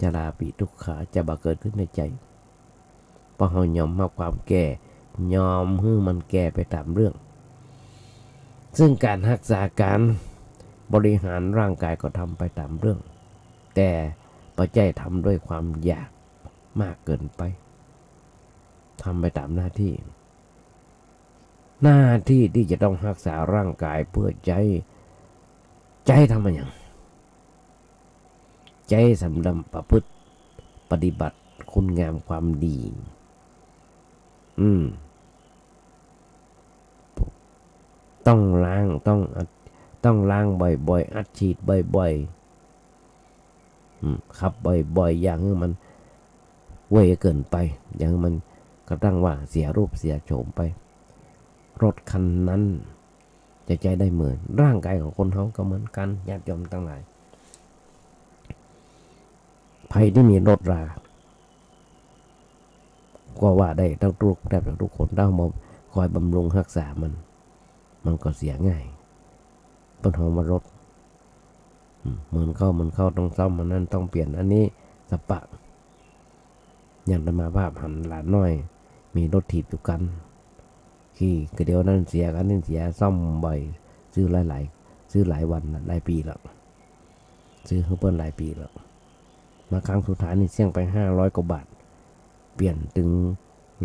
จะลาปีทุกขาจะบ่เกิดขึ้นในใจพอเขายอมรับความแก่ ยอมให้มันแก่ไปตามเรื่องซึ่งการรักษาการบริหารร่างกายก็ทำไปตามเรื่องแต่ปัจจัยทำด้วยความอยากมากเกินไปทำไปตามหน้าที่ที่จะต้องรักษาร่างกายเพื่อใจทำมาอย่างใจสำดำประพฤติปฏิบัติคุณงามความดีต้องล้างต้องล้างบ่อยๆอัดฉีดบ่อยๆขับบ่อยๆอย่างมันเว่ยเกินไปอย่างมันก็ตั้งว่าเสียรูปเสียโฉมไปรถคันนั้นจะใจได้เหมือนร่างกายของคนเขาก็เหมือนกันญาติโยมทั้งหลายภัยที่มีรถราก็ว่าได้ทั้งทุกคนต้องมาคอยบำรุงรักษามันก็เสียง่ายต้นหอมมารถเหมือนเข้าต้องซ่อมมันนั่นต้องเปลี่ยนอันนี้สปะอย่างธรรมาภาพหันหลานน้อยมีรถถีบอยู่กันขี่ก็เดียวนั่นเสียกันนี่เสียซ่อมบ่อยซื้อหลายวันหลายปีแล้วซื้อเพิ่นหลายปีแล้วมาครั้งสุดท้ายนี่เสี่ยงไป500 กว่าบาทเปลี่ยนตึง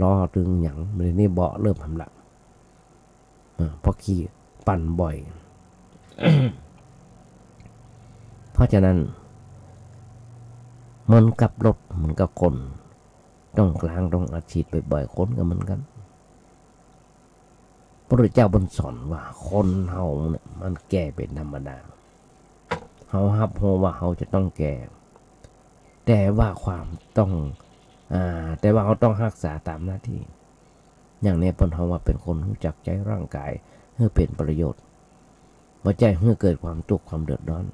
ล้อตึงหยังเลยนี่เบาะเริ่มทำละเพราะขี่ปั่นบ่อย เพราะฉะนั้นมันกับรถมันกับคนต้องกลางต้องอัดฉีดบ่อยๆคนก็เหมือนกันพระพุทธเจ้าบนสอนว่าคนเฮาเนี่ยมันแก่เป็นธรรมดาเฮาฮับโฮว่าเฮาจะต้องแก่แต่ว่าความต้องแต่ว่าเขาต้องรักษาตามหน้าที่อย่างนี้เพิ่นเฮาว่าเป็นคนรู้จักใจร่างกายเพื่อเป็นประโยชน์บ่ใจเพื่อเกิดความทุกข์ความเดือดร้อน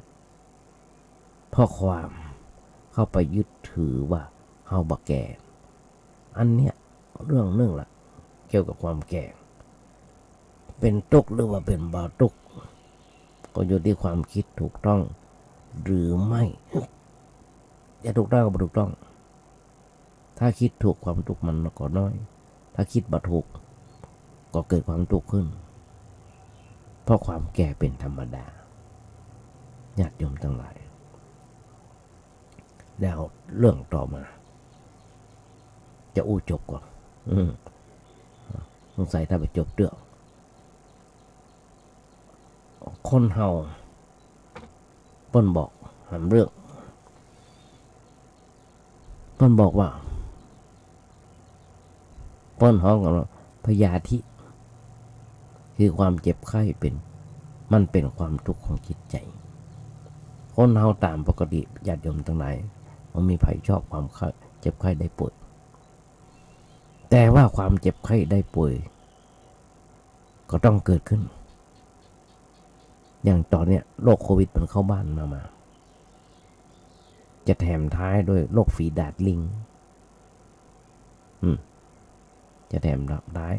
เพราะความเข้าไปยึดถือว่าเฮาบ่แก่อันเนี้ยเรื่องนึงล่ะเกี่ยวกับความแก่เป็นทุกข์หรือว่าเป็นบ่ทุกข์ก็อยู่ที่ความคิดถูกต้องหรือไม่จะถูกต้องก็บ่ถูกต้องถ้าคิดถูกความทุกข์มันก็น้อยถ้าคิดบ่ถูกก็เกิดความทุกข์ขึ้นเพราะความแก่เป็นธรรมดาญาติโยมทั้งหลายแล้วเรื่องต่อมาจะจบก่อนสงสัยถ้าไปจบเรื่องคนเฮาเพิ่นบอกหามเรื่องเพิ่นบอกว่าเพิ่นฮ้องกันว่าพยาธิคือความเจ็บไข้มันเป็นความทุกข์ของจิตใจคนเฮาตามปกติญาติโยมทั้งหลายมันมีภัยชอบความเจ็บไข้ได้ป่วยแต่ว่าความเจ็บไข้ได้ป่วยก็ต้องเกิดขึ้นอย่างตอนเนี้ยโรคโควิดมันเข้าบ้านมาจะแถมท้ายด้วยโรคฝีดาษลิงจะแถมท้าย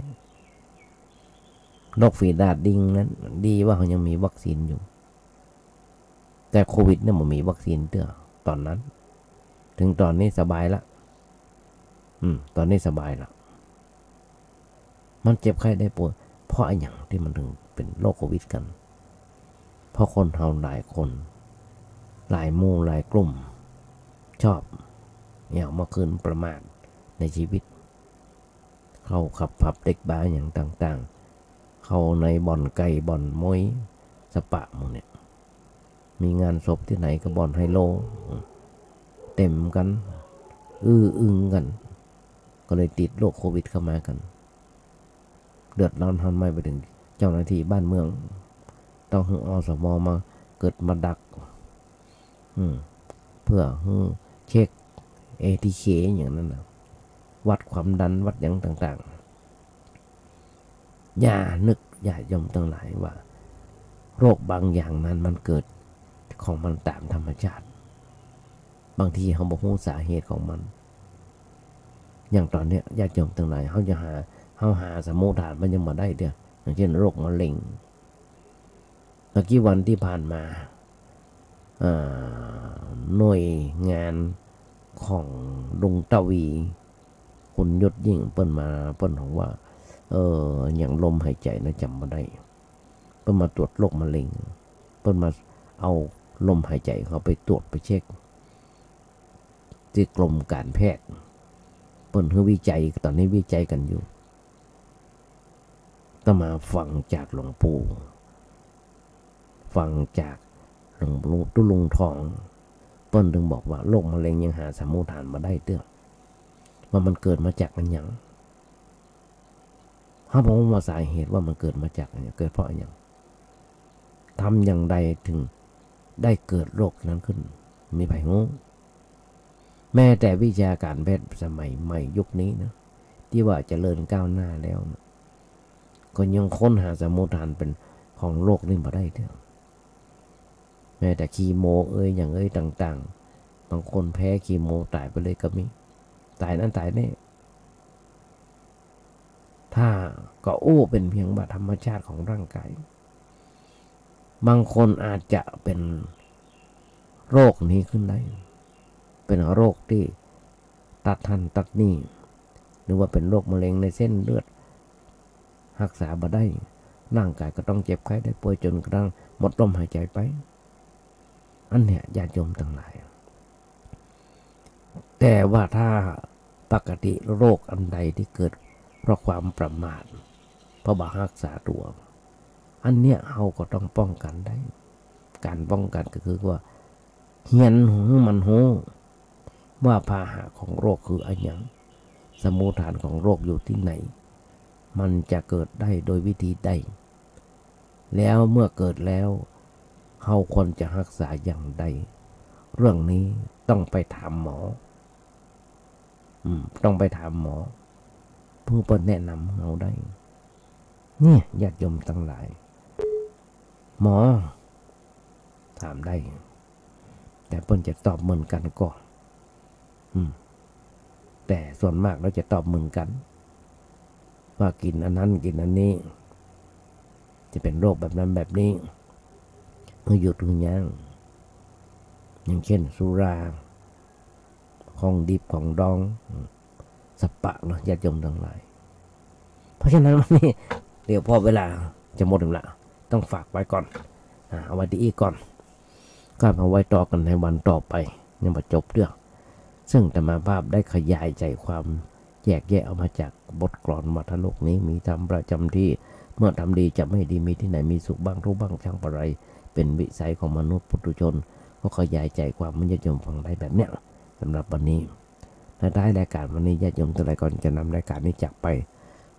โรคฝีดาษลิงนั้นดีว่าเขายังมีวัคซีนอยู่แต่โควิดเนี่ยมันมีวัคซีนเตื้อตอนนั้นถึงตอนนี้สบายละตอนนี้สบายละมันเจ็บไข้ได้ป่วยเพราะอะไรอย่างที่มันถึงเป็นโรคโควิดกันเพราะคนเฮาหลายคนหลายหมู่หลายกลุ่มชอบเนี่ยมาคืนประมาทในชีวิตเข้าขับผับเด็กบ้าอย่างต่างๆเข้าในบ่อนไก่บ่อนมวยสปะมึงเนี่ยมีงานศพที่ไหนก็บ่อนไฮโลเต็มกันอึ้งกันก็เลยติดโรคโควิดเข้ามากันเดือดร้อนทำไมไปถึงเจ้าหน้าที่บ้านเมืองต้องให้อสม.มาเกิดมาดักเพื่อเช็ค ATK อย่างนั้นนะวัดความดันวัดอย่างต่างๆอย่านึกอย่ายอมตั้งหลายว่าโรคบางอย่างนั้นมันเกิดของมันตามธรรมชาติบางทีเขาบอกรู้สาเหตุของมันอย่างตอนเนี้ยญาติโยมตั้งหลายเขาหาสมุทฐานมันยังมาได้เดียวอย่างเช่นโรคมะเร็งเมื่อกี้วันที่ผ่านมาหน่วยงานของลุงตวีคุณยศยิ่งเปิ้นของว่า อย่างลมหายใจนะจำมาได้เพิ่นมาตรวจโรคมะเร็งเพิ่นมาเอาลมหายใจเขาไปตรวจไปเช็คที่กรมการแพทย์เพิ่นวิจัยตอนนี้วิจัยกันอยู่ก็มาฟังจากหลวงปู่ฟังจากหลวงปู่ตุลุงทองเพิ่นถึงบอกว่าโรคมะเร็งยังหาสามุฏฐานมาได้เตื้อว่ามันเกิดมาจากอันหยังถ้าผมว่าสาเหตุว่ามันเกิดมาจากอันหยังเกิดเพราะอันหยังทำอย่างใดถึงได้เกิดโรคนั้นขึ้นมีไผงูแม้แต่วิชาการแพทย์สมัยใหม่ยุคนี้นะที่ว่าเจริญก้าวหน้าแล้วนะก็ยังค้นหาสามุฏฐานเป็นของโรคนี้มาได้เถอะแม้แต่คีโมอย่างต่างๆบางคนแพ้คีโมตายไปเลยก็มีตายนั้นตายแน่ถ้าก็เป็นเพียงว่าธรรมชาติของร่างกายบางคนอาจจะเป็นโรคนี้ขึ้นได้เป็นโรคที่ตัดทันตัดนี่หรือว่าเป็นโรคมะเร็งในเส้นเลือดรักษาบ่ได้ร่างกายก็ต้องเจ็บไข้ได้ป่วยจนกระทั่งหมดลมหายใจไปอันเนี้ยญาติโยมทั้งหลายแต่ว่าถ้าปกติโรคอันใดที่เกิดเพราะความประมาทเพราะบ่รักษาตัวอันเนี้ยเราก็ต้องป้องกันได้การป้องกันก็คือว่าเฮียนหูมันหูว่าพาหะของโรคคืออะไรอย่างสมุฏฐานของโรคอยู่ที่ไหนมันจะเกิดได้โดยวิธีใดแล้วเมื่อเกิดแล้วเราควรจะรักษาอย่างใดเรื่องนี้ต้องไปถามหมอต้องไปถามหมอผู้เป็นแนะนำเราได้เนี่ยญาติโยมทั้งหลายหมอถามได้แต่เพิ่นจะตอบเหมือนกันก็แต่ส่วนมากเราจะตอบเหมือนกันว่ากินอันนั้นกินอันนี้จะเป็นโรคแบบนั้นแบบนี้หยุดหรือยังอย่างเช่นสุราของดิบของดองสปะเนาะญาติโยมทั้งหลายเพราะฉะนั้นวันนี้เดี๋ยวพอเวลาจะหมดแล้วต้องฝากไว้ก่อนเอาไว้ที่อีกก่อนก็มาไว้ต่อกันในวันต่อไปยังมาจบเรื่องซึ่งธรรมภาพได้ขยายใจความแยกแยะออกมาจากบทกลอนวัฏโลกนี้มีธรรมประจำที่เมื่อทำดีจะไม่ดีมีที่ไหนมีสุขบ้างทุกบ้างช่างประไรเป็นวิสัยของมนุษย์ปุถุชนก็ขยายใจความมันญาติโยมฟังได้แบบเนี้ยสำหรับวันนี้และได้รายการวันนี้ญาติโยมทุกท่านก่อนจะนำรายการนี้จากไป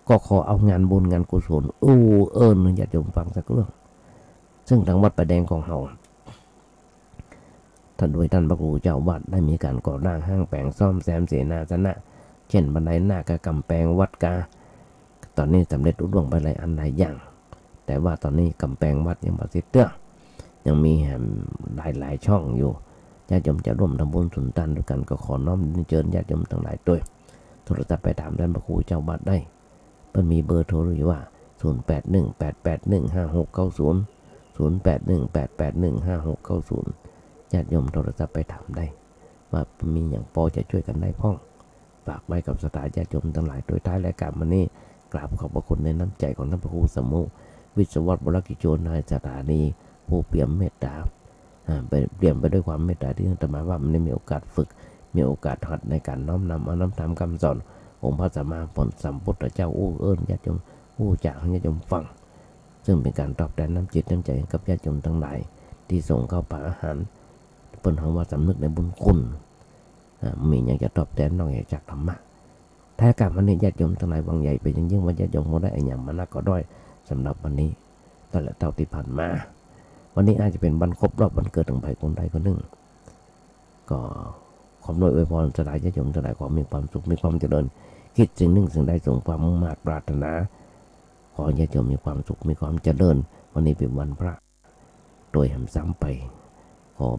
ก็ขอเอางานบุญงานกุศลญาติโยมฟังสักเรื่องซึ่งทางวัดประแดงของเฮาท่านโดยท่านพระครูเจ้าวัดได้มีการก่อสร้างห้างแปลงซ่อมแซมเสนาสนะเช่นบันไดหน้ากระกำแพงวัดกาตอนนี้สำเร็จรุ่งไปหลายอันหลายอย่างแต่ว่าตอนนี้กำแพงวัดยังบ่เสร็จเตื้อยังมีหลายช่องอยู่ญาติโยมจะร่วมทำบุญสุนทานด้วยกันก็ขอน้อมเชิญญาติโยมทั้งหลายด้วยโทรศัพท์ไปถามท่านพระครูเจ้าวัดได้เพิ่นมีเบอร์โทรอยู่ว่า0818815690 0818815690ญาติโยมโทรศัพท์ไปถามได้ว่ามีอย่างพอจะช่วยกันได้พ้องฝากไว้กับสถานญาติโยมทั้งหลายโดยท้ายรายการวันนี้กราบขอบพระคุณในน้ำใจของท่านพระครูสมมุวิศวัตรวรกิจโจนายสถานีผู้เปี่ยมเมตตาเปี่ยมไปด้วยความเมตตาที่ท่านหมายว่ามันได้มีโอกาสฝึกมีโอกาสหัดในการน้อมนำเอาน้ำธรรมคำสอนองค์พระสัมมาสัมพุทธเจ้าญาติโยมจากญาติโยมฟังซึ่งเป็นการตอบแทนน้ำจิตน้ำใจกับญาติโยมทั้งหลายที่ส่งเข้าปากอาหารเปิ้นเฮาว่าสำนึกในบุญคุณมีอย่างจะตอบแทนนอกจากธรรมะถ้าการวันนี้ญาติโยมทั้งหลายหวังใหญ่ไปยิ่งว่าญาติโยมบ่ได้อย่างมานักก็ด้อยสำหรับวันนี้ตลอดเท่าที่ผ่านมาวันนี้อาจจะเป็นวันครบรอบวันเกิดของใครคนใดคนหนึ่งก็ขออวยพรสลายญาติโยมสลายความมีความสุขมีความเจริญคิดสิ่งหนึ่งสิ่งใดสมความมุ่งมั่นปรารถนาขอญาติโยมมีความสุขมีความเจริญวันนี้เป็นวันพระโดยแห่งซ้ำไป